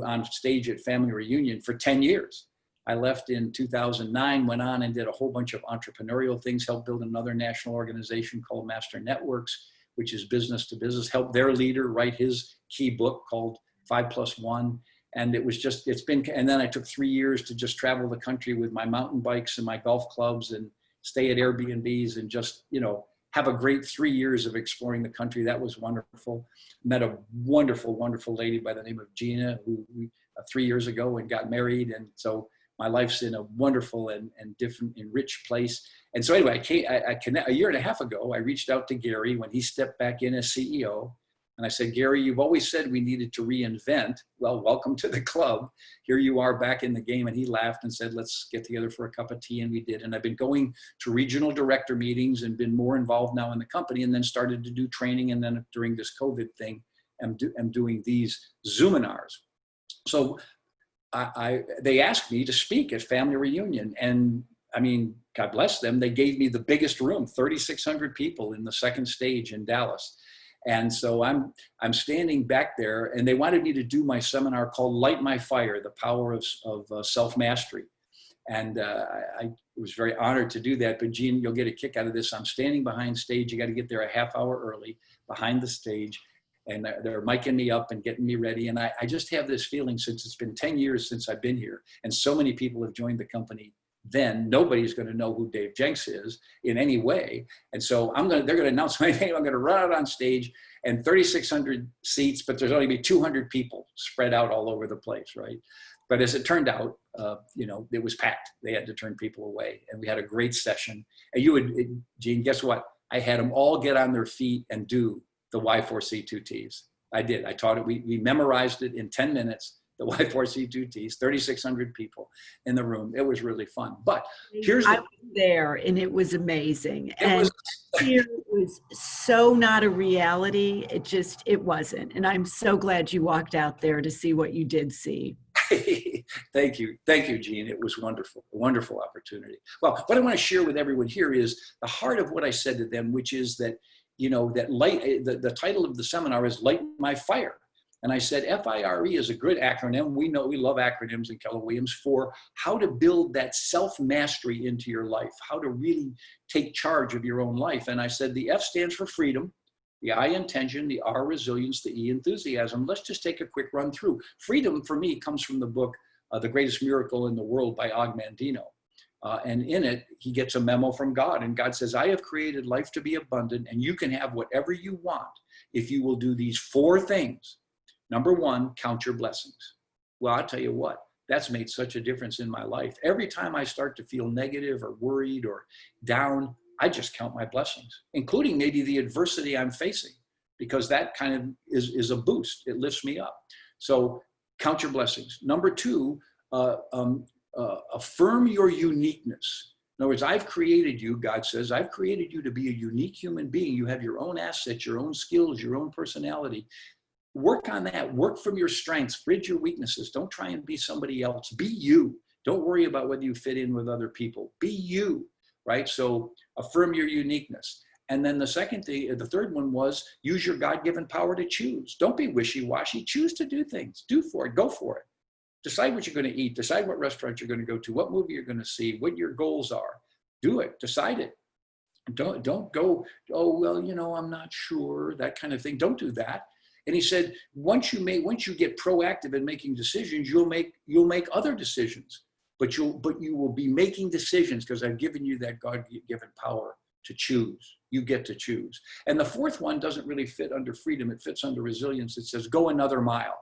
on stage at Family Reunion for 10 years. I left in 2009, went on and did a whole bunch of entrepreneurial things, helped build another national organization called Master Networks, which is business to business, helped their leader write his key book called 5+1. And it was just, and then I took 3 years to just travel the country with my mountain bikes and my golf clubs and stay at Airbnbs and just, you know, have a great 3 years of exploring the country. That was wonderful. Met a wonderful, wonderful lady by the name of Gina, who 3 years ago and got married. And so my life's in a wonderful and different, enriched place. And so anyway, a year and a half ago, I reached out to Gary when he stepped back in as CEO. And I said, Gary, you've always said we needed to reinvent. Well, welcome to the club. Here you are back in the game. And he laughed and said, let's get together for a cup of tea. And we did. And I've been going to regional director meetings and been more involved now in the company, and then started to do training. And then during this COVID thing, I'm doing these Zoominars. So they asked me to speak at Family Reunion. And I mean, God bless them. They gave me the biggest room, 3,600 people in the second stage in Dallas. And so I'm standing back there, and they wanted me to do my seminar called Light My Fire, the Power of Self-Mastery. And I was very honored to do that. But Gene, you'll get a kick out of this. I'm standing behind stage. You got to get there a half hour early behind the stage. And they're micing me up and getting me ready. And I just have this feeling, since it's been 10 years since I've been here, and so many people have joined the company, then nobody's going to know who Dave Jenks is in any way. And so they're going to announce my name. I'm going to run out on stage, and 3,600 seats, but there's only be 200 people spread out all over the place, right? But as it turned out, you know, it was packed. They had to turn people away, and we had a great session. And Gene, guess what? I had them all get on their feet and do the Y4C2Ts. I did. I taught it. We memorized it in 10 minutes. The Y4C2Ts, 3,600 people in the room. It was really fun. But I was there, and it was amazing. Fear was so not a reality. It wasn't. And I'm so glad you walked out there to see what you did see. Thank you, Gene. It was wonderful, a wonderful opportunity. Well, what I want to share with everyone here is the heart of what I said to them, which is that, you know, that the title of the seminar is Light My Fire. And I said, FIRE is a good acronym. We know we love acronyms in Keller Williams for how to build that self-mastery into your life, how to really take charge of your own life. And I said, the F stands for freedom, the I intention, the R resilience, the E enthusiasm. Let's just take a quick run through. Freedom for me comes from the book, The Greatest Miracle in the World by Og Mandino. And in it, he gets a memo from God. And God says, I have created life to be abundant, and you can have whatever you want if you will do these 4 things. Number 1, count your blessings. Well, I'll tell you what, That's made such a difference in my life. Every time I start to feel negative or worried or down, I just count my blessings, including maybe the adversity I'm facing, because that kind of is a boost. It lifts me up. So count your blessings. Number two, affirm your uniqueness. In other words, I've created you, God says, I've created you to be a unique human being. You have your own assets, your own skills, your own personality. Work on that. Work from your strengths. Bridge your weaknesses. Don't try and be somebody else. Be you. Don't worry about whether you fit in with other people. Be you, right? So affirm your uniqueness. And then the third one was use your God-given power to choose. Don't be wishy-washy. Choose to do things. Do for it. Go for it. Decide what you're going to eat. Decide what restaurant you're going to go to, what movie you're going to see, what your goals are. Do it. Decide it. Don't go, oh, well, you know, I'm not sure, that kind of thing. Don't do that. And he said, once you get proactive in making decisions, you'll make other decisions, but you will be making decisions because I've given you that God-given power to choose. You get to choose. And the fourth one doesn't really fit under freedom. It fits under resilience. It says, go another mile.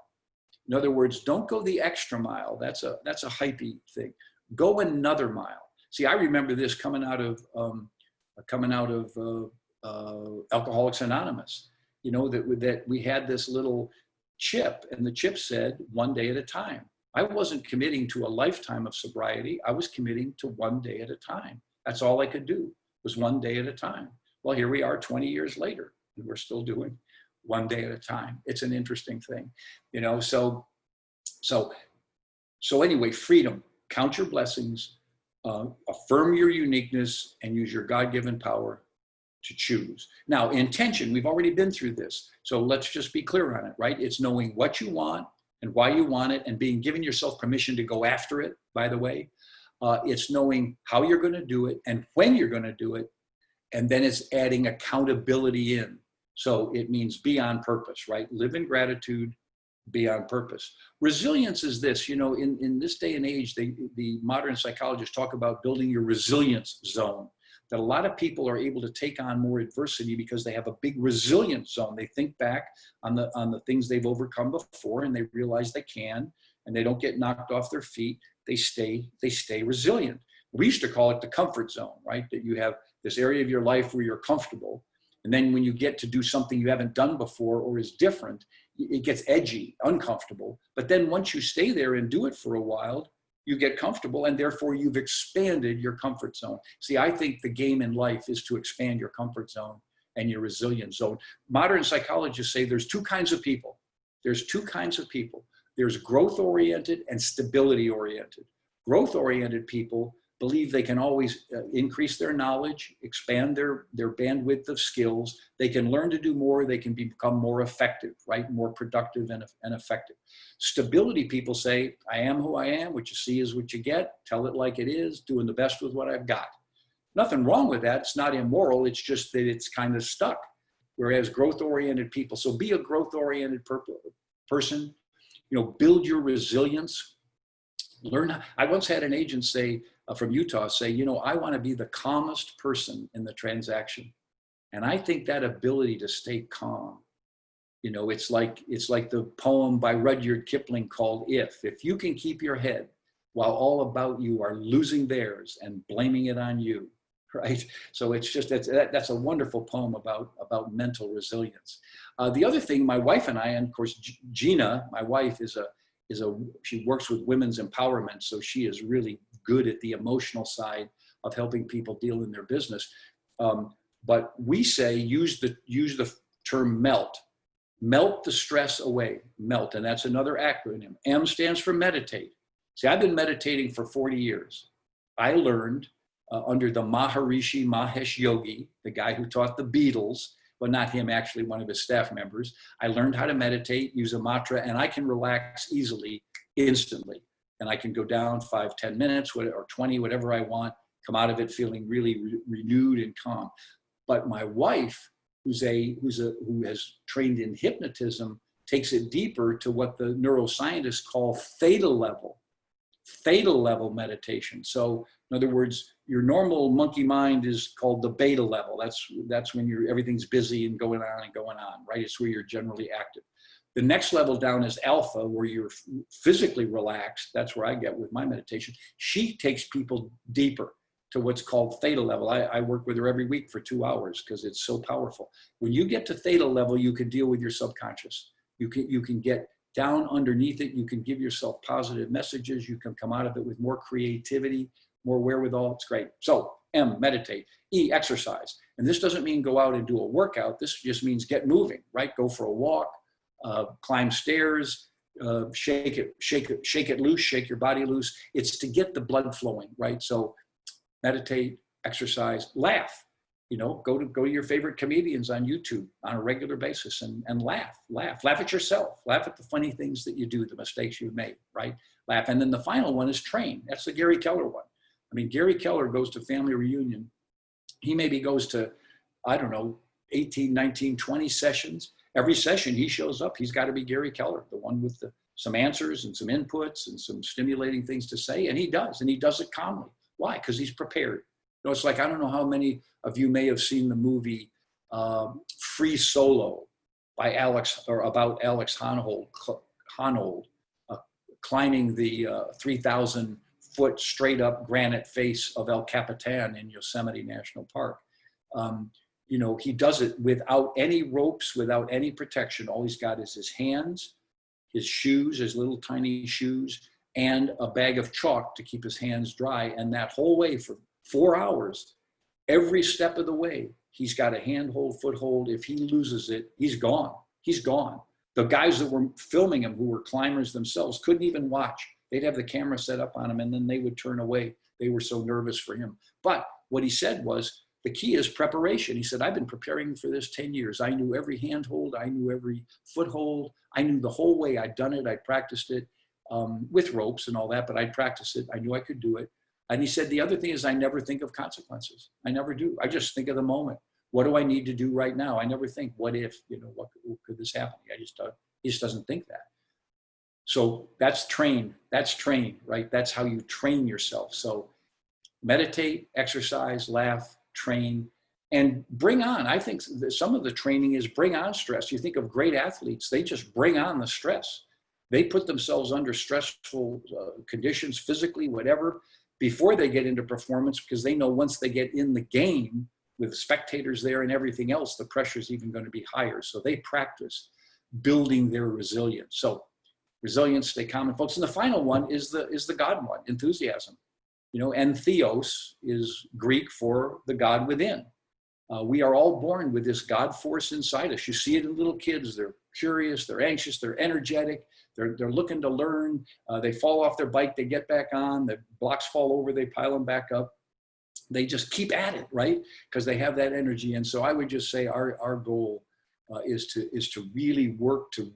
In other words, don't go the extra mile. That's a hypey thing. Go another mile. See, I remember this coming out of Alcoholics Anonymous. You know, that we had this little chip, and the chip said, one day at a time. I wasn't committing to a lifetime of sobriety. I was committing to one day at a time. That's all I could do, was one day at a time. Well, here we are 20 years later, and we're still doing one day at a time. It's an interesting thing, you know. So anyway, freedom. Count your blessings, affirm your uniqueness, and use your God-given power to choose. Now, intention, we've already been through this. So let's just be clear on it, right? It's knowing what you want and why you want it, and giving yourself permission to go after it, by the way. It's knowing how you're going to do it and when you're going to do it. And then it's adding accountability in. So it means be on purpose, right? Live in gratitude, be on purpose. Resilience is this, you know, in this day and age, the modern psychologists talk about building your resilience zone. That a lot of people are able to take on more adversity because they have a big resilience zone. They think back on the things they've overcome before, and they realize they can, and they don't get knocked off their feet. They stay resilient. We used to call it the comfort zone, right? That you have this area of your life where you're comfortable. And then when you get to do something you haven't done before or is different, it gets edgy, uncomfortable. But then once you stay there and do it for a while, you get comfortable, and therefore you've expanded your comfort zone. See, I think the game in life is to expand your comfort zone and your resilience zone. Modern psychologists say there's two kinds of people. There's two kinds of people. There's growth-oriented and stability-oriented. Growth-oriented people believe they can always increase their knowledge, expand their bandwidth of skills. They can learn to do more. They can become more effective, right? More productive and effective. Stability people say, I am who I am. What you see is what you get. Tell it like it is. Doing the best with what I've got. Nothing wrong with that. It's not immoral. It's just that it's kind of stuck. Whereas growth-oriented people, so be a growth-oriented person, you know, build your resilience. Learn. I once had an agent say, from Utah, say, you know, I want to be the calmest person in the transaction. And I think that ability to stay calm, you know, it's like the poem by Rudyard Kipling called If you can keep your head while all about you are losing theirs and blaming it on you, right? So it's just, that's a wonderful poem about mental resilience. The other thing, my wife and I, and of course, Gina, my wife she works with women's empowerment. So she is really good at the emotional side of helping people deal in their business. But we say, use the term melt. Melt the stress away, melt. And that's another acronym. M stands for meditate. See, I've been meditating for 40 years. I learned under the Maharishi Mahesh Yogi, the guy who taught the Beatles, but not him, actually one of his staff members. I learned how to meditate, use a mantra, and I can relax easily, instantly. And I can go down 5-10 minutes or 20, whatever I want, come out of it feeling really renewed and calm. But my wife, who has trained in hypnotism, takes it deeper to what the neuroscientists call theta level meditation. So in other words, your normal monkey mind is called the beta level. That's when everything's busy and going on, right? It's where you're generally active. The next level down is alpha, where you're physically relaxed. That's where I get with my meditation. She takes people deeper to what's called theta level. I work with her every week for 2 hours because it's so powerful. When you get to theta level, you can deal with your subconscious. You can get down underneath it. You can give yourself positive messages. You can come out of it with more creativity, more wherewithal. It's great. So M, meditate. E, exercise. And this doesn't mean go out and do a workout. This just means get moving, right? Go for a walk, climb stairs, shake it loose, shake your body loose. It's to get the blood flowing, right? So meditate, exercise, laugh. Go to your favorite comedians on YouTube on a regular basis and laugh at yourself, laugh at the funny things that you do, the mistakes you've made, right? Laugh. And then the final one is train. That's the Gary Keller one. I mean, Gary Keller goes to family reunion. He maybe goes to, 18, 19, 20 sessions. Every session he shows up, he's got to be Gary Keller, the one with some answers and some inputs and some stimulating things to say. And he does it calmly. Why? Because he's prepared. It's like, I don't know how many of you may have seen the movie Free Solo by about Alex Honnold climbing the 3,000-foot straight up granite face of El Capitan in Yosemite National Park. He does it without any ropes, without any protection. All he's got is his hands, his shoes, his little tiny shoes, and a bag of chalk to keep his hands dry. And that whole way for 4 hours, every step of the way, he's got a handhold, foothold. If he loses it, he's gone. He's gone. The guys that were filming him, who were climbers themselves, couldn't even watch. They'd have the camera set up on him and then they would turn away. They were so nervous for him. But what he said was, the key is preparation. He said, I've been preparing for this 10 years. I knew every handhold. I knew every foothold. I knew the whole way. I'd done it. I practiced it with ropes and all that, but I'd practice it. I knew I could do it. And he said, the other thing is I never think of consequences. I never do. I just think of the moment. What do I need to do right now? I never think, what if, what could this happen? He just doesn't think that. So that's trained, right? That's how you train yourself. So meditate, exercise, laugh, train, and bring on. I think some of the training is bring on stress. You think of great athletes, they just bring on the stress. They put themselves under stressful conditions, physically, whatever, before they get into performance, because they know once they get in the game with spectators there and everything else, the pressure is even going to be higher. So they practice building their resilience. So resilience, stay calm, and focus. And the final one is the God one, enthusiasm. And theos is Greek for the God within. We are all born with this God force inside us. You see it in little kids. They're curious, they're anxious, they're energetic, they're looking to learn. They fall off their bike, they get back on, the blocks fall over, they pile them back up. They just keep at it, right? Because they have that energy. And so I would just say our goal is to really work to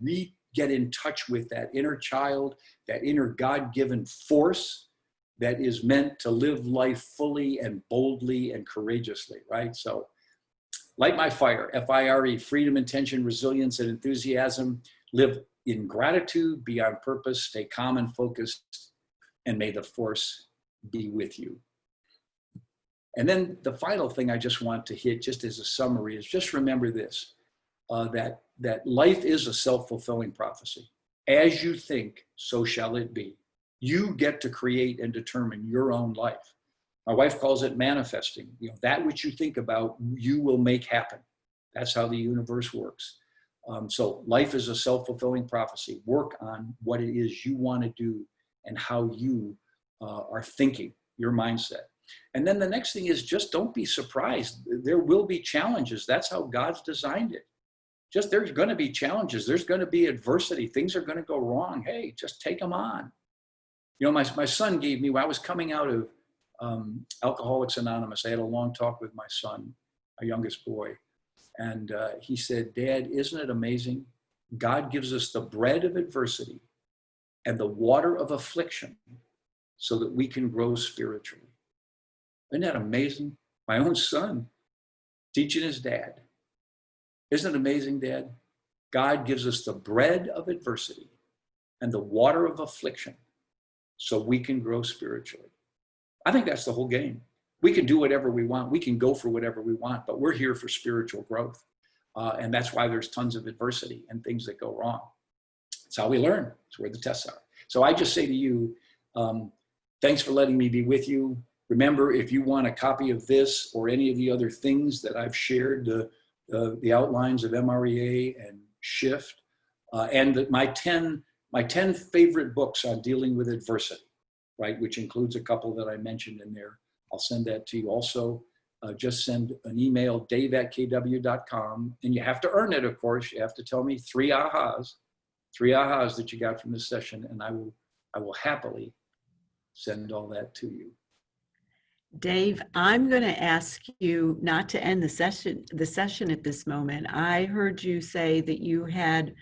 get in touch with that inner child, that inner God-given force that is meant to live life fully and boldly and courageously, right? So light my fire, F-I-R-E, freedom, intention, resilience, and enthusiasm. Live in gratitude, be on purpose, stay calm and focused, and may the force be with you. And then the final thing I just want to hit, just as a summary, is just remember this, that life is a self-fulfilling prophecy. As you think, so shall it be. You get to create and determine your own life. My wife calls it manifesting. That which you think about, you will make happen. That's how the universe works. So life is a self-fulfilling prophecy. Work on what it is you want to do and how you are thinking, your mindset. And then the next thing is just don't be surprised. There will be challenges. That's how God's designed it. Just there's going to be challenges. There's going to be adversity. Things are going to go wrong. Hey, just take them on. My son gave me, when I was coming out of Alcoholics Anonymous, I had a long talk with my son, our youngest boy. And he said, Dad, isn't it amazing? God gives us the bread of adversity and the water of affliction so that we can grow spiritually. Isn't that amazing? My own son teaching his dad. Isn't it amazing, Dad? God gives us the bread of adversity and the water of affliction so we can grow spiritually. I think that's the whole game. We can do whatever we want. We can go for whatever we want, but we're here for spiritual growth. And that's why there's tons of adversity and things that go wrong. It's how we learn. It's where the tests are. So I just say to you, thanks for letting me be with you. Remember, if you want a copy of this or any of the other things that I've shared, the outlines of MREA and Shift, and my 10 favorite books on dealing with adversity, right, which includes a couple that I mentioned in there. I'll send that to you. Also, just send an email, dave@kw.com, and you have to earn it, of course. You have to tell me three ahas that you got from this session, and I will happily send all that to you. Dave, I'm going to ask you not to end the session at this moment. I heard you say that you had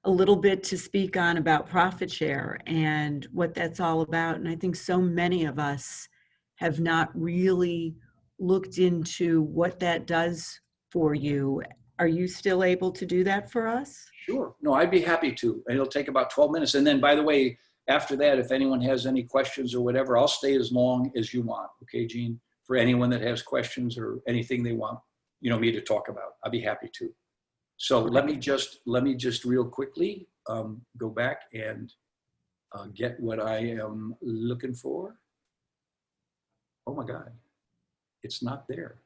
a little bit to speak on about profit share and what that's all about. And I think so many of us have not really looked into what that does for you. Are you still able to do that for us? Sure. No, I'd be happy to. And it'll take about 12 minutes. And then, by the way, after that, if anyone has any questions or whatever, I'll stay as long as you want. Okay, Gene? For anyone that has questions or anything they want, me to talk about, I'll be happy to. So let me just real quickly go back and get what I am looking for. Oh my God, it's not there.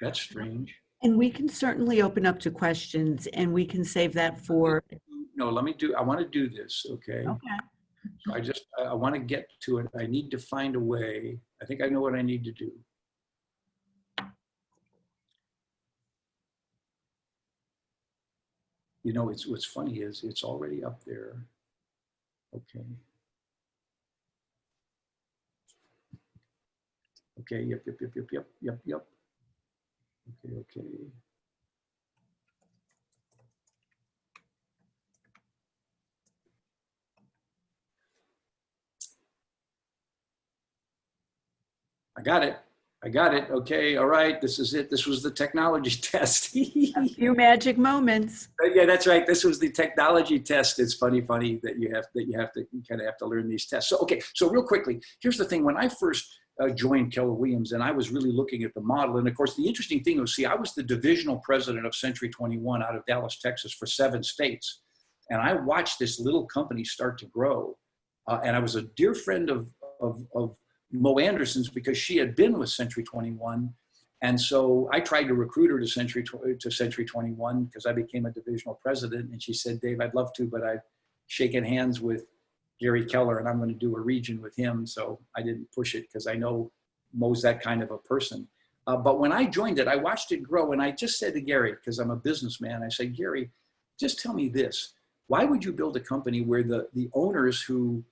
That's strange. And we can certainly open up to questions, and we can save that for. No, I want to do this, okay? Okay. So I want to get to it. I need to find a way. I think I know what I need to do. What's funny is it's already up there. Okay. Okay, yep. Okay. I got it. Okay. All right. This is it. This was the technology test. A few magic moments. Yeah, that's right. This was the technology test. It's funny that you kind of have to learn these tests. So, okay. So real quickly, here's the thing. When I first joined Keller Williams, and I was really looking at the model. And of course, the interesting thing was, I was the divisional president of Century 21 out of Dallas, Texas for 7 states. And I watched this little company start to grow. And I was a dear friend of Mo Anderson's because she had been with Century 21. And so I tried to recruit her to Century 21 because I became a divisional president. And she said, Dave, I'd love to, but I've shaken hands with Gary Keller and I'm going to do a region with him. So I didn't push it because I know Mo's that kind of a person. But when I joined it, I watched it grow. And I just said to Gary, because I'm a businessman, I said, Gary, just tell me this. Why would you build a company where the owners who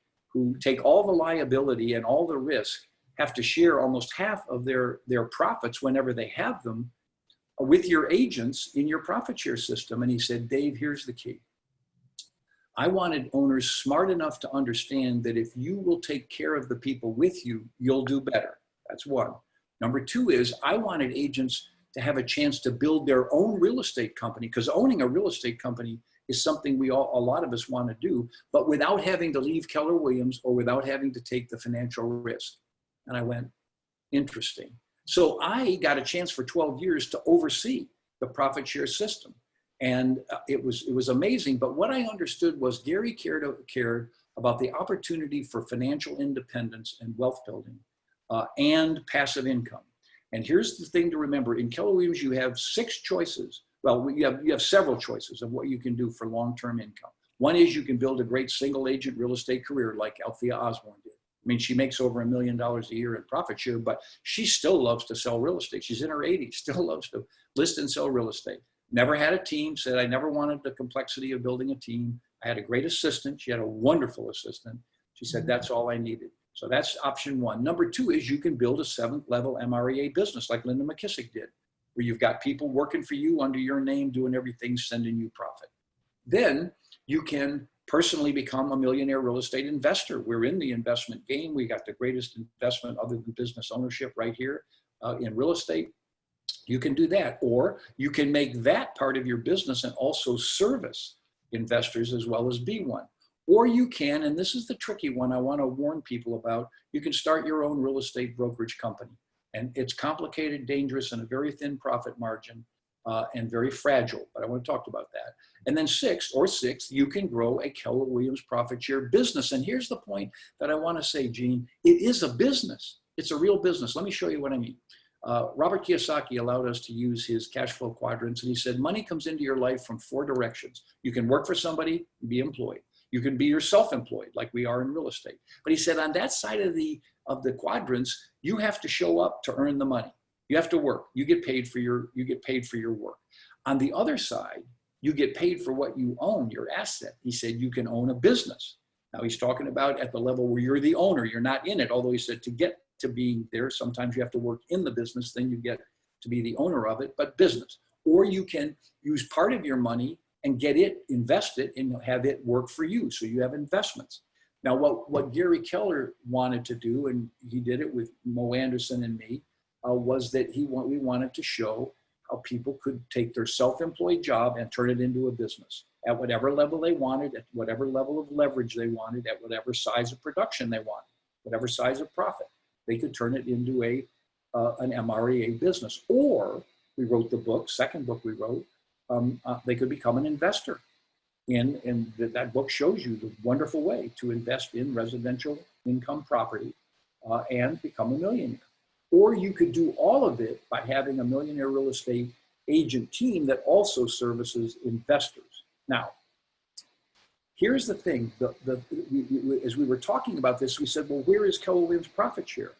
take all the liability and all the risk have to share almost half of their profits whenever they have them with your agents in your profit share system? And he said, Dave, here's the key. I wanted owners smart enough to understand that if you will take care of the people with you, you'll do better. That's one. Number 2 is I wanted agents to have a chance to build their own real estate company, because owning a real estate company is something a lot of us want to do, but without having to leave Keller Williams or without having to take the financial risk. And I went, interesting. So I got a chance for 12 years to oversee the profit share system. And it was amazing. But what I understood was Gary cared about the opportunity for financial independence and wealth building and passive income. And here's the thing to remember. In Keller Williams, you have 6 choices. Well, you have several choices of what you can do for long-term income. One is you can build a great single agent real estate career like Althea Osborne did. I mean, she makes over $1 million a year in profit share, but she still loves to sell real estate. She's in her 80s, still loves to list and sell real estate. Never had a team, said I never wanted the complexity of building a team. I had a great assistant. She had a wonderful assistant. She said, that's all I needed. So that's option 1. Number 2 is you can build a 7th level MREA business like Linda McKissick did, where you've got people working for you under your name, doing everything, sending you profit. Then you can personally become a millionaire real estate investor. We're in the investment game. We got the greatest investment other than business ownership right here in real estate. You can do that, or you can make that part of your business and also service investors as well as be one. Or you can, and this is the tricky one I want to warn people about, you can start your own real estate brokerage company. And it's complicated, dangerous, and a very thin profit margin. and very fragile, but I want to talk about that. And then sixth, you can grow a Keller Williams profit share business. And here's the point that I want to say, Gene, it is a business. It's a real business. Let me show you what I mean. Robert Kiyosaki allowed us to use his cash flow quadrants, and he said, money comes into your life from 4 directions. You can work for somebody and be employed. You can be self-employed, like we are in real estate. But he said, on that side of the quadrants, you have to show up to earn the money. You have to work. You get paid for your work. On the other side, you get paid for what you own, your asset. He said you can own a business. Now he's talking about at the level where you're the owner, you're not in it. Although he said to get to being there, sometimes you have to work in the business, then you get to be the owner of it, but business. Or you can use part of your money and invest it and have it work for you. So you have investments. Now what Gary Keller wanted to do, and he did it with Mo Anderson and me, was that we wanted to show how people could take their self-employed job and turn it into a business at whatever level they wanted, at whatever level of leverage they wanted, at whatever size of production they wanted, whatever size of profit. They could turn it into an MREA business. Or we wrote the book, second book we wrote, they could become an investor. And that book shows you the wonderful way to invest in residential income property and become a millionaire. Or you could do all of it by having a millionaire real estate agent team that also services investors. Now, here's the thing. As we were talking about this, we said, well, where is Keller Williams profit share?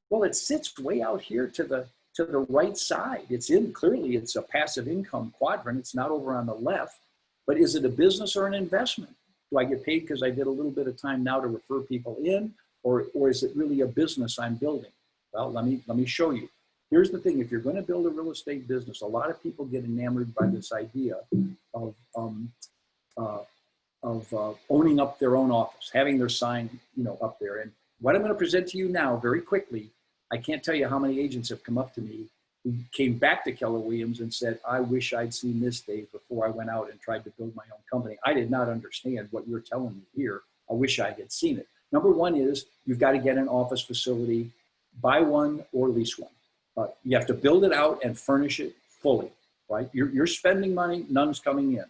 Well, it sits way out here to the right side. Clearly it's a passive income quadrant. It's not over on the left, but is it a business or an investment? Do I get paid because I did a little bit of time now to refer people in, or is it really a business I'm building? Well, let me show you. Here's the thing. If you're going to build a real estate business, a lot of people get enamored by this idea of owning up their own office, having their sign, up there. And what I'm going to present to you now, very quickly, I can't tell you how many agents have come up to me who came back to Keller Williams and said, I wish I'd seen this, Dave, before I went out and tried to build my own company. I did not understand what you're telling me here. I wish I had seen it. Number one is you've got to get an office facility, buy one or lease one. You have to build it out and furnish it fully, right? You're spending money, none's coming in.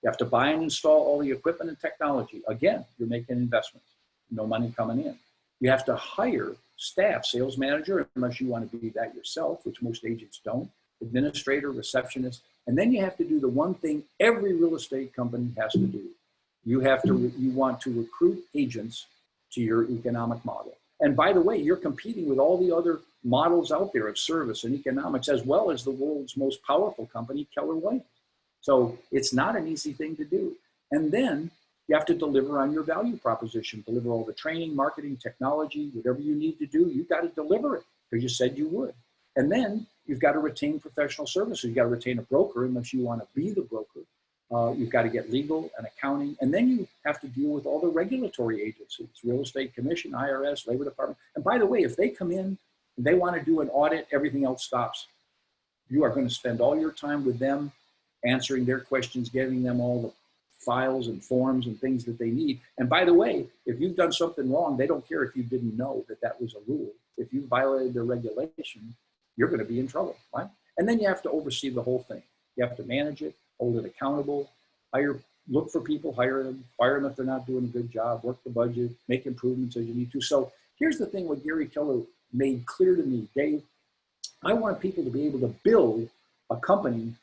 You have to buy and install all the equipment and technology. Again, you're making investments, no money coming in. You have to hire staff, sales manager, unless you want to be that yourself, which most agents don't, administrator, receptionist. And then you have to do the one thing every real estate company has to do. You want to recruit agents to your economic model. And by the way, you're competing with all the other models out there of service and economics, as well as the world's most powerful company, Keller Williams. So it's not an easy thing to do. And then you have to deliver on your value proposition, deliver all the training, marketing, technology, whatever you need to do, you've got to deliver it because you said you would. And then you've got to retain professional services. You've got to retain a broker unless you want to be the broker. You've got to get legal and accounting. And then you have to deal with all the regulatory agencies, Real Estate Commission, IRS, Labor Department. And by the way, if they come in and they want to do an audit, everything else stops. You are going to spend all your time with them, answering their questions, giving them all the files and forms and things that they need. And by the way, if you've done something wrong, they don't care if you didn't know that was a rule. If you violated their regulation, you're going to be in trouble, right? And then you have to oversee the whole thing. You have to manage it, hold it accountable, look for people, hire them, fire them if they're not doing a good job, work the budget, make improvements as you need to. So here's the thing what Gary Keller made clear to me, Dave. I want people to be able to build a company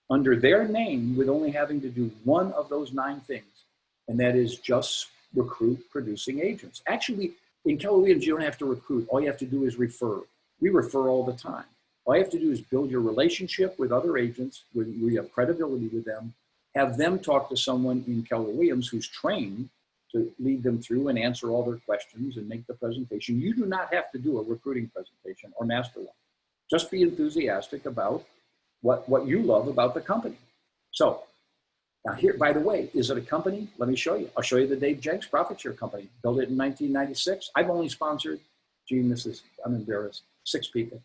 under their name with only having to do one of those 9 things, and that is just recruit producing agents. Actually, in Keller Williams, you don't have to recruit. All you have to do is refer. We refer all the time. All you have to do is build your relationship with other agents where you have credibility with them, have them talk to someone in Keller Williams who's trained to lead them through and answer all their questions and make the presentation. You do not have to do a recruiting presentation or master one. Just be enthusiastic about what you love about the company. So now here, by the way, is it a company? Let me show you. I'll show you the Dave Jenkins Profit Share Company. Built it in 1996. I've only sponsored, Gene, I'm embarrassed, 6 people.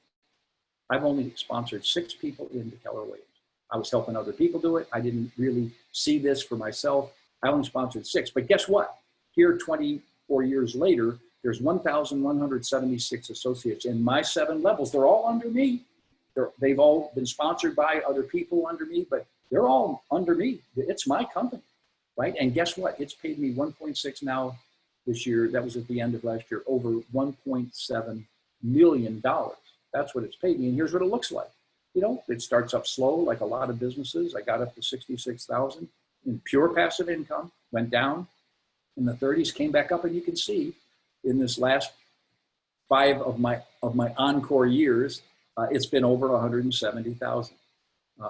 I've only sponsored 6 people into Keller Williams. I was helping other people do it. I didn't really see this for myself. I only sponsored 6, but guess what? Here, 24 years later, there's 1,176 associates in my 7 levels. They're all under me. they've all been sponsored by other people under me, but they're all under me. It's my company, right? And guess what? It's paid me 1.6 now this year. That was at the end of last year, over $1.7 million. That's what it's paid me. And here's what it looks like. You know, it starts up slow, like a lot of businesses. I got up to 66,000 in pure passive income, went down in the 30s, came back up, and you can see in this last 5 of my encore years, it's been over 170,000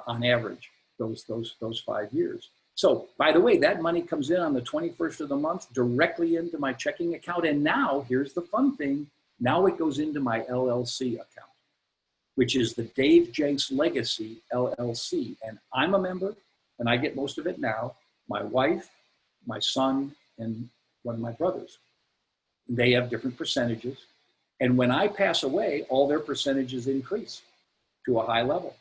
on average those 5 years. So, by the way, that money comes in on the 21st of the month directly into my checking account. And now, here's the fun thing. Now it goes into my LLC account, which is the Dave Jenks Legacy LLC. And I'm a member, and I get most of it now. My wife, my son, and one of my brothers. They have different percentages. And when I pass away, all their percentages increase to a high level.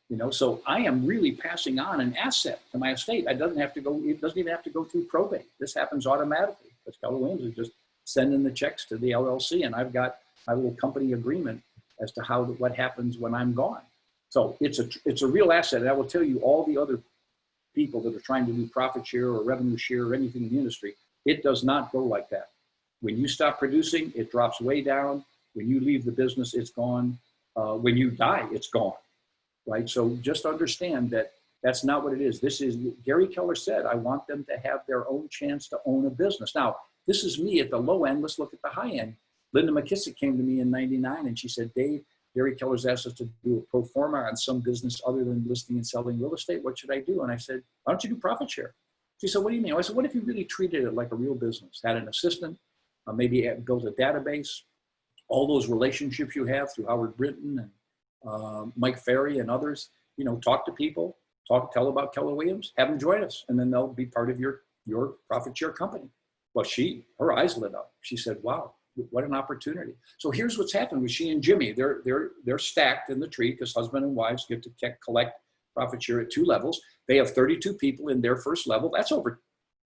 You know, so I am really passing on an asset to my estate. It doesn't even have to go through probate. This happens automatically because Keller Williams is just sending the checks to the LLC, and I've got my little company agreement as to what happens when I'm gone. So it's a real asset. And I will tell you, all the other people that are trying to do profit share or revenue share or anything in the industry, it does not go like that. When you stop producing, it drops way down. When you leave the business, it's gone. When you die, it's gone. Right? So just understand that that's not what it is. This is, Gary Keller said, I want them to have their own chance to own a business. Now, this is me at the low end. Let's look at the high end. Linda McKissick came to me in '99 and she said, Dave, Gary Keller's asked us to do a pro forma on some business other than listing and selling real estate. What should I do? And I said, why don't you do profit share? She said, what do you mean? I said, what if you really treated it like a real business? Had an assistant, maybe built a database, all those relationships you have through Howard Brinton and Mike Ferry and others, you know, talk to people, tell about Keller Williams, have them join us, and then they'll be part of your profit share company. Well, her eyes lit up. She said, wow, what an opportunity. So here's what's happened with she and Jimmy. They're stacked in the tree because husband and wives get to collect profit share at 2 levels. They have 32 people in their first level. That's over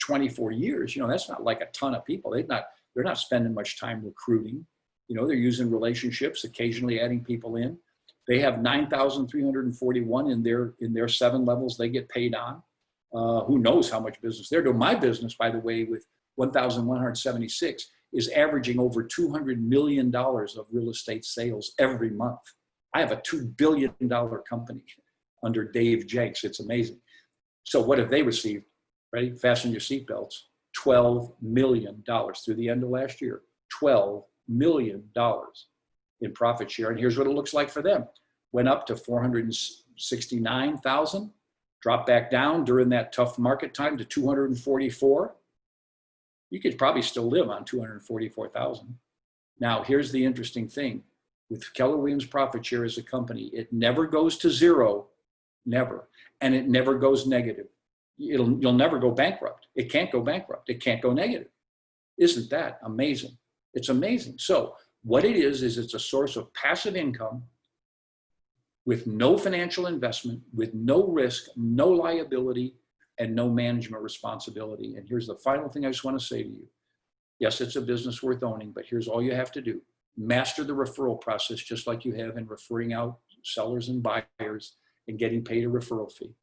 24 years. You know, that's not like a ton of people. They're not spending much time recruiting. You know, they're using relationships, occasionally adding people in. They have 9,341 in their 7 levels they get paid on. Who knows how much business they're doing. My business, by the way, with 1,176 is averaging over $200 million of real estate sales every month. I have a $2 billion company under Dave Jenks. It's amazing. So what have they received? Ready? Fasten your seatbelts. $12 million through the end of last year. $12 million in profit share. And here's what it looks like for them. Went up to 469,000, dropped back down during that tough market time to 244. You could probably still live on 244,000. Now, here's the interesting thing. With Keller Williams Profit Share as a company, it never goes to zero, never. And it never goes negative. You'll never go bankrupt. It can't go bankrupt. It can't go negative. Isn't that amazing? It's amazing. So what it is it's a source of passive income with no financial investment, with no risk, no liability, and no management responsibility. And here's the final thing I just want to say to you. Yes, it's a business worth owning, but here's all you have to do. Master the referral process just like you have in referring out sellers and buyers and getting paid a referral fee.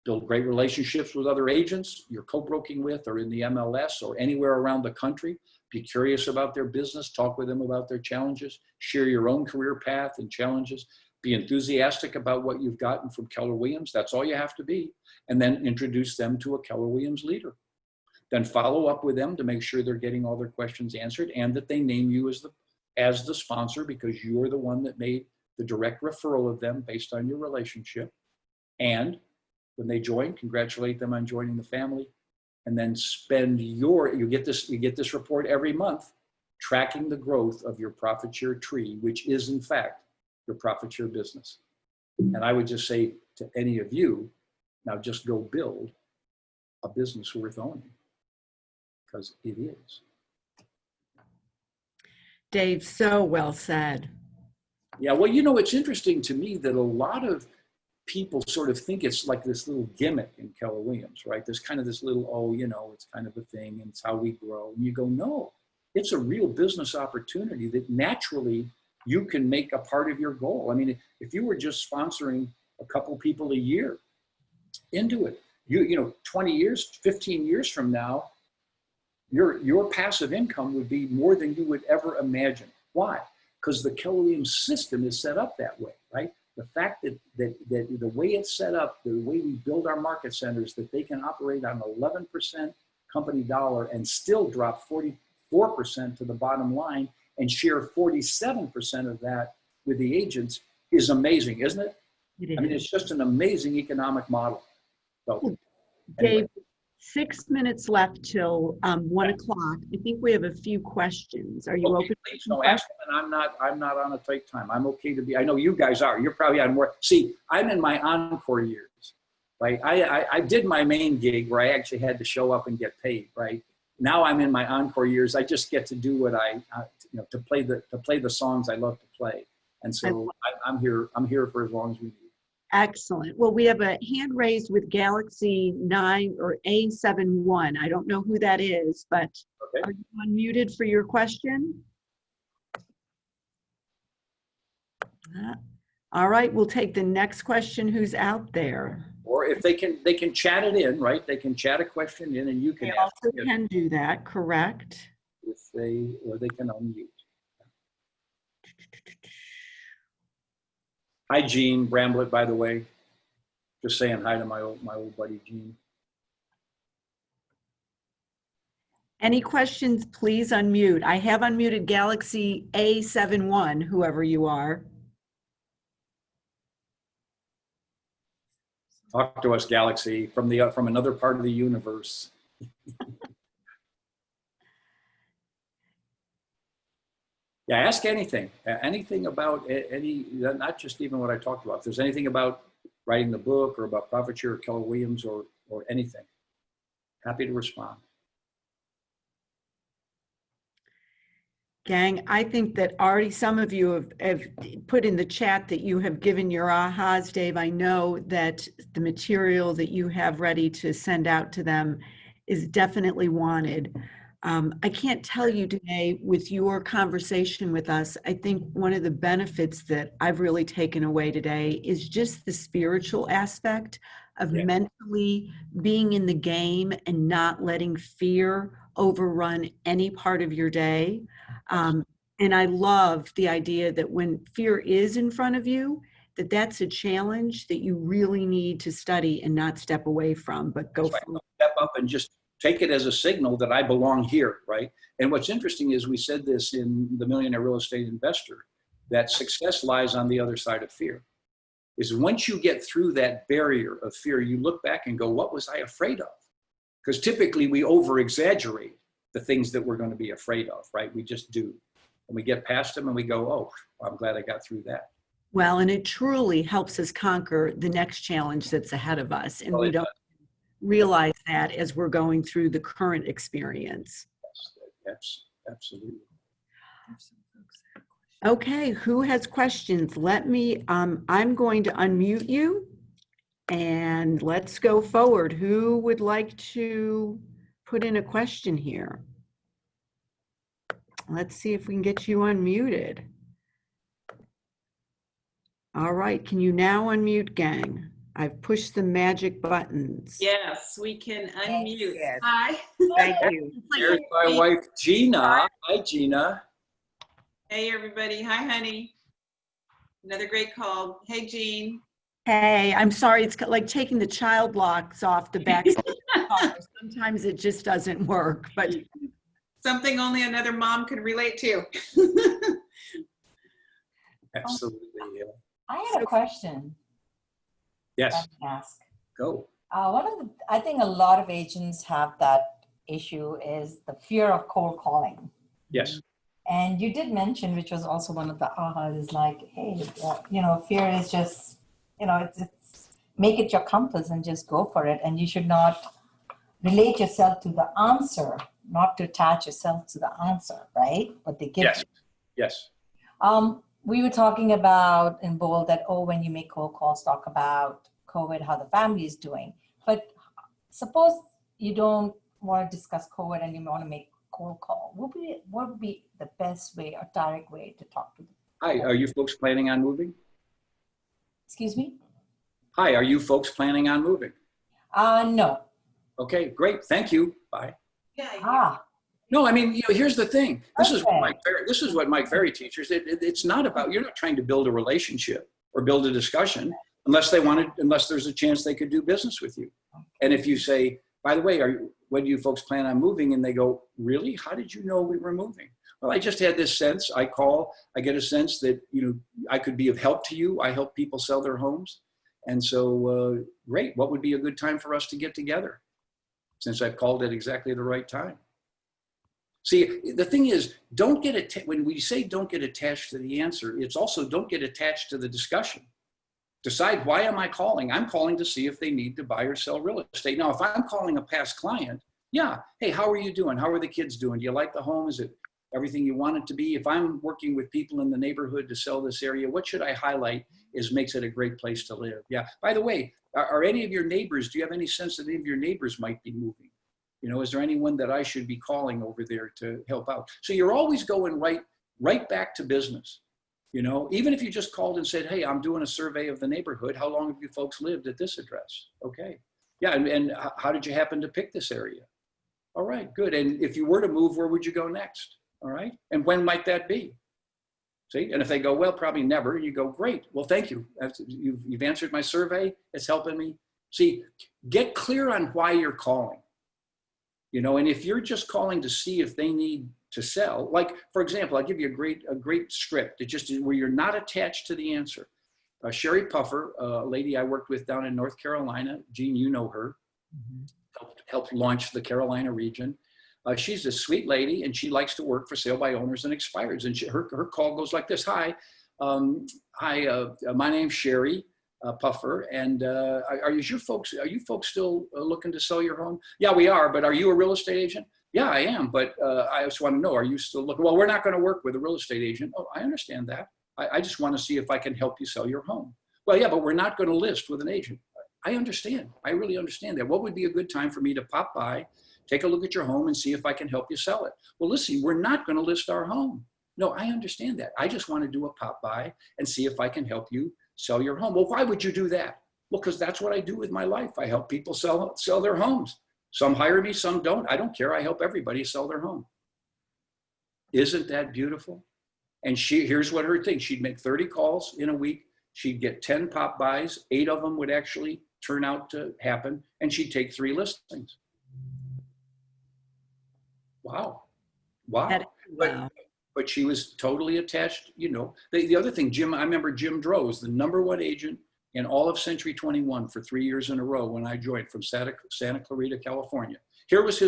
Build great relationships with other agents you're co-broking with or in the MLS or anywhere around the country. Be curious about their business, talk with them about their challenges, share your own career path and challenges, be enthusiastic about what you've gotten from Keller Williams. That's all you have to be. And then introduce them to a Keller Williams leader. Then follow up with them to make sure they're getting all their questions answered and that they name you as the sponsor because you're the one that made the direct referral of them based on your relationship. And when they join, congratulate them on joining the family. And then you get this report every month, tracking the growth of your profit share tree, which is in fact your profit share business. And I would just say to any of you, now just go build a business worth owning, because it is. Dave, so well said. Yeah, well, you know, it's interesting to me that a lot of people sort of think it's like this little gimmick in Keller Williams, right? There's kind of this little, oh, you know, it's kind of a thing and it's how we grow. And you go, no, it's a real business opportunity that naturally you can make a part of your goal. I mean, if you were just sponsoring a couple people a year into it, you know, 20 years, 15 years from now, your passive income would be more than you would ever imagine. Why? Because the Keller Williams system is set up that way, right? The fact that the way it's set up, the way we build our market centers, that they can operate on 11% company dollar and still drop 44% to the bottom line and share 47% of that with the agents is amazing, isn't it? I mean, it's just an amazing economic model. So, anyway. Dave, 6 minutes left till 1 o'clock. I think we have a few questions. Are you Okay, open? please, no, ask them, and I'm not on a tight time. I'm okay to be. I know you guys are. You're probably on more. See, I'm in my encore years, right? I did my main gig where I actually had to show up and get paid, right? Now I'm in my encore years. I just get to do what you know, to play the songs I love to play, and so I'm here. I'm here for as long as we need. Excellent. Well, we have a hand raised with Galaxy 9 or A71. I don't know who that is, but Okay. are you unmuted for your question? All right, we'll take the next question. Who's out there? Or if they can chat it in, right? They can chat a question in, and you can They ask also it can do that, correct? if they can unmute. Hi, Gene Bramblett, by the way. Just saying hi to my old buddy, Gene. Any questions, please unmute. I have unmuted Galaxy A71, whoever you are. Talk to us, Galaxy, from another part of the universe. Yeah, ask anything about any, not just even what I talked about. If there's anything about writing the book or about Profit Share or Keller Williams or anything, happy to respond. Gang, I think that already some of you have put in the chat that you have given your ahas, Dave. I know that the material that you have ready to send out to them is definitely wanted. I can't tell you today with your conversation with us, I think one of the benefits that I've really taken away today is just the spiritual aspect of mentally being in the game and not letting fear overrun any part of your day. And I love the idea that when fear is in front of you, that's a challenge that you really need to study and not step away from, but go through. Step up and just take it as a signal that I belong here, right? And what's interesting is we said this in The Millionaire Real Estate Investor, that success lies on the other side of fear. Is once you get through that barrier of fear, you look back and go, what was I afraid of? Because typically we over-exaggerate the things that we're going to be afraid of, right? We just do. And we get past them and we go, oh, I'm glad I got through that. Well, and it truly helps us conquer the next challenge that's ahead of us. And we don't realize that as we're going through the current experience. Yes, absolutely. Okay, who has questions? Let me, I'm going to unmute you and let's go forward. Who would like to put in a question here? Let's see if we can get you unmuted. All right, can you now unmute, gang? I've pushed the magic buttons. Yes, we can unmute. Yes. Hi. Thank you. Here's my wife, Gina. Hi, Gina. Hey, everybody. Hi, honey. Another great call. Hey, Jean. Hey, I'm sorry. It's like taking the child locks off the back. Sometimes it just doesn't work, but Something only another mom can relate to. Absolutely, yeah. I had a question. Yes, I can ask. go. I think a lot of agents have that issue is the fear of cold calling. Yes. And you did mention, which was also one of the ahas, is like, hey, fear is just, it's make it your compass and just go for it. And you should not relate yourself to the answer, not to attach yourself to the answer, right? But they give Yes. you. Yes. We were talking about in Bold that, when you make cold calls, talk about COVID, how the family is doing. But suppose you don't want to discuss COVID and you want to make cold call. What would be the best way or direct way to talk to Hi, are you folks planning on moving? Excuse me? Hi, are you folks planning on moving? No. Okay, great. Thank you. Bye. Yeah. Ah, No, I mean, here's the thing. okay. This is what Mike Ferry teaches. It's not about, you're not trying to build a relationship or build a discussion unless there's a chance they could do business with you. And if you say, by the way, when do you folks plan on moving? And they go, really? How did you know we were moving? Well, I just had this sense. I get a sense that, I could be of help to you. I help people sell their homes. And so, great. What would be a good time for us to get together? Since I've called at exactly the right time. See, the thing is, when we say don't get attached to the answer, it's also don't get attached to the discussion. Decide, why am I calling? I'm calling to see if they need to buy or sell real estate. Now, if I'm calling a past client, yeah, hey, how are you doing? How are the kids doing? Do you like the home? Is it everything you want it to be? If I'm working with people in the neighborhood to sell this area, what should I highlight makes it a great place to live? Yeah, by the way, are any of your neighbors, do you have any sense that any of your neighbors might be moving? Is there anyone that I should be calling over there to help out? So you're always going right back to business. Even if you just called and said, hey, I'm doing a survey of the neighborhood. How long have you folks lived at this address? Okay. Yeah, and how did you happen to pick this area? All right, good. And if you were to move, where would you go next? All right. And when might that be? See, and if they go, well, probably never, you go, great. Well, thank you. You've answered my survey. It's helping me. See, get clear on why you're calling. And if you're just calling to see if they need to sell, like, for example, I'll give you a great script that just where you're not attached to the answer. Sherry Puffer, a lady I worked with down in North Carolina, Jean, you know her, helped launch the Carolina region. She's a sweet lady, and she likes to work for sale by owners and expireds. And her call goes like this: Hi, my name's Sherry Puffer, and are you folks still looking to sell your home? Yeah, we are. But are you a real estate agent? Yeah, I am. But I just want to know, are you still looking? Well, we're not going to work with a real estate agent. Oh, I understand that. I just want to see if I can help you sell your home. Well, yeah, but we're not going to list with an agent. I understand. I really understand that. What would be a good time for me to pop by, take a look at your home, and see if I can help you sell it? Well, listen, we're not going to list our home. No, I understand that. I just want to do a pop by and see if I can help you sell your home. Well, why would you do that? Well, because that's what I do with my life. I help people sell their homes. Some hire me, some don't. I don't care. I help everybody sell their home. Isn't that beautiful? And here's what her thing. She'd make 30 calls in a week. She'd get 10 pop buys. 8 of them would actually turn out to happen. And she'd take 3 listings. Wow. Wow. But she was totally attached. The other thing, I remember Jim Droz was the #1 agent in all of Century 21 for 3 years in a row when I joined from Santa Clarita, California. Here was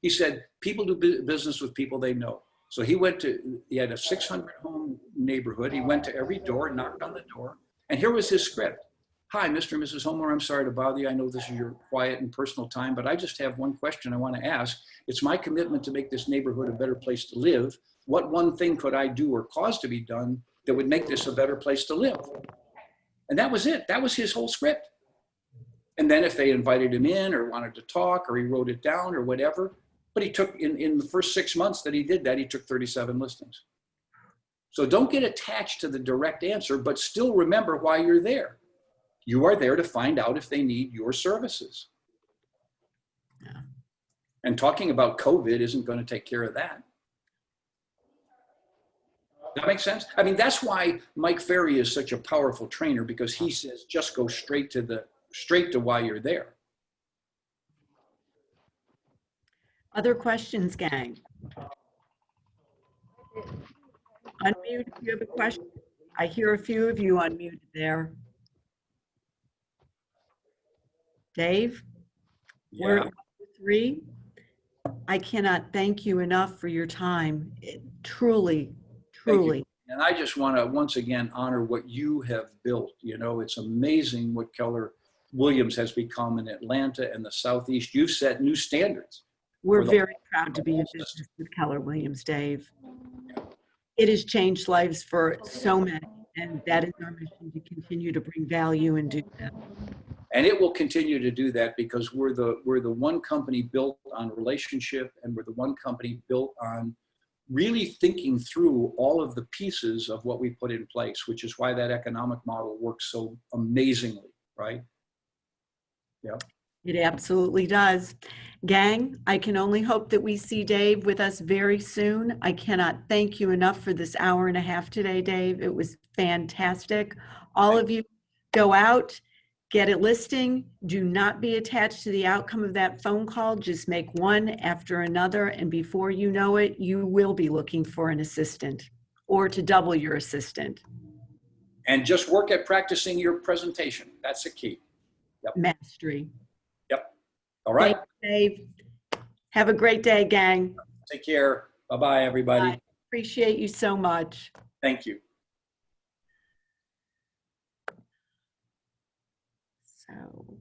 he said, people do business with people they know. So he had a 600 home neighborhood. He went to every door, knocked on the door. And here was his script. Hi, Mr. and Mrs. Homer, I'm sorry to bother you. I know this is your quiet and personal time, but I just have one question I want to ask. It's my commitment to make this neighborhood a better place to live. What one thing could I do or cause to be done that would make this a better place to live? And that was it. That was his whole script. And then if they invited him in or wanted to talk or he wrote it down or whatever, but he took, in the first 6 months that he did that, he took 37 listings. So don't get attached to the direct answer, but still remember why you're there. You are there to find out if they need your services. Yeah. And talking about COVID isn't going to take care of that. That makes sense? I mean, that's why Mike Ferry is such a powerful trainer, because he says, just go straight to why you're there. Other questions, gang? Unmute if you have a question. I hear a few of you unmuted there. Dave? We're at 3. I cannot thank you enough for your time. Truly. And I just want to once again honor what you have built. It's amazing what Keller Williams has become in Atlanta and the Southeast. You've set new standards. We're very proud to be in business with Keller Williams, Dave. It has changed lives for so many, and that is our mission, to continue to bring value and do that. And it will continue to do that, because we're the one company built on relationship, and we're the one company built on really thinking through all of the pieces of what we put in place, which is why that economic model works so amazingly, right? Yeah. It absolutely does. Gang, I can only hope that we see Dave with us very soon. I cannot thank you enough for this hour and a half today, Dave. It was fantastic. All of you, go out, get a listing. Do not be attached to the outcome of that phone call. Just make one after another, and before you know it, you will be looking for an assistant or to double your assistant. And just work at practicing your presentation. That's the key. Yep. Mastery. Yep. All right. Thank you, Dave. Have a great day, gang. Take care. Bye-bye, everybody. Bye. Appreciate you so much. Thank you. So.